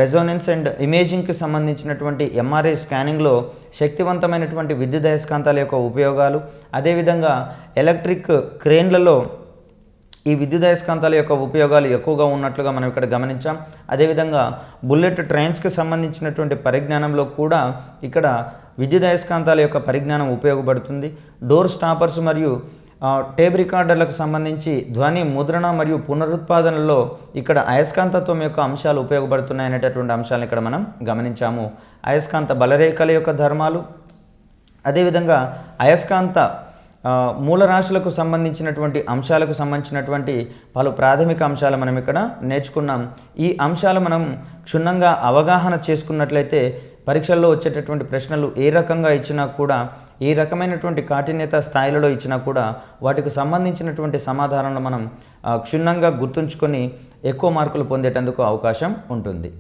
రెజోనెన్స్ అండ్ ఇమేజింగ్కి సంబంధించినటువంటి ఎంఆర్ఐ స్కానింగ్లో శక్తివంతమైనటువంటి విద్యుత్ అయస్కాంతాల యొక్క ఉపయోగాలు, అదేవిధంగా ఎలక్ట్రిక్ క్రేన్లలో ఈ విద్యుత్ అయస్కాంతాల యొక్క ఉపయోగాలు ఎక్కువగా ఉన్నట్లుగా మనం ఇక్కడ గమనించాం. అదేవిధంగా బుల్లెట్ ట్రైన్స్కి సంబంధించినటువంటి పరిజ్ఞానంలో కూడా ఇక్కడ విద్యుత్ అయస్కాంతాల యొక్క పరిజ్ఞానం ఉపయోగపడుతుంది. డోర్ స్టాపర్స్ మరియు టేప్ రికార్డర్లకు సంబంధించి ధ్వని ముద్రణ మరియు పునరుత్పాదనలో ఇక్కడ అయస్కాంతత్వం యొక్క అంశాలు ఉపయోగపడుతున్నాయి అనేటటువంటి అంశాలను ఇక్కడ మనం గమనించాము. అయస్కాంత బలరేఖల యొక్క ధర్మాలు, అదేవిధంగా అయస్కాంత మూలరాశులకు సంబంధించినటువంటి అంశాలకు సంబంధించినటువంటి పలు ప్రాథమిక అంశాలు మనం ఇక్కడ నేర్చుకున్నాం. ఈ అంశాలు మనం క్షుణ్ణంగా అవగాహన చేసుకున్నట్లయితే పరీక్షల్లో వచ్చేటటువంటి ప్రశ్నలు ఏ రకంగా ఇచ్చినా కూడా, ఏ రకమైనటువంటి కాఠిన్యత స్థాయిలలో ఇచ్చినా కూడా వాటికి సంబంధించినటువంటి సమాధానాలను మనం క్షుణ్ణంగా గుర్తుంచుకొని ఎక్కువ మార్కులు పొందేటందుకు అవకాశం ఉంటుంది.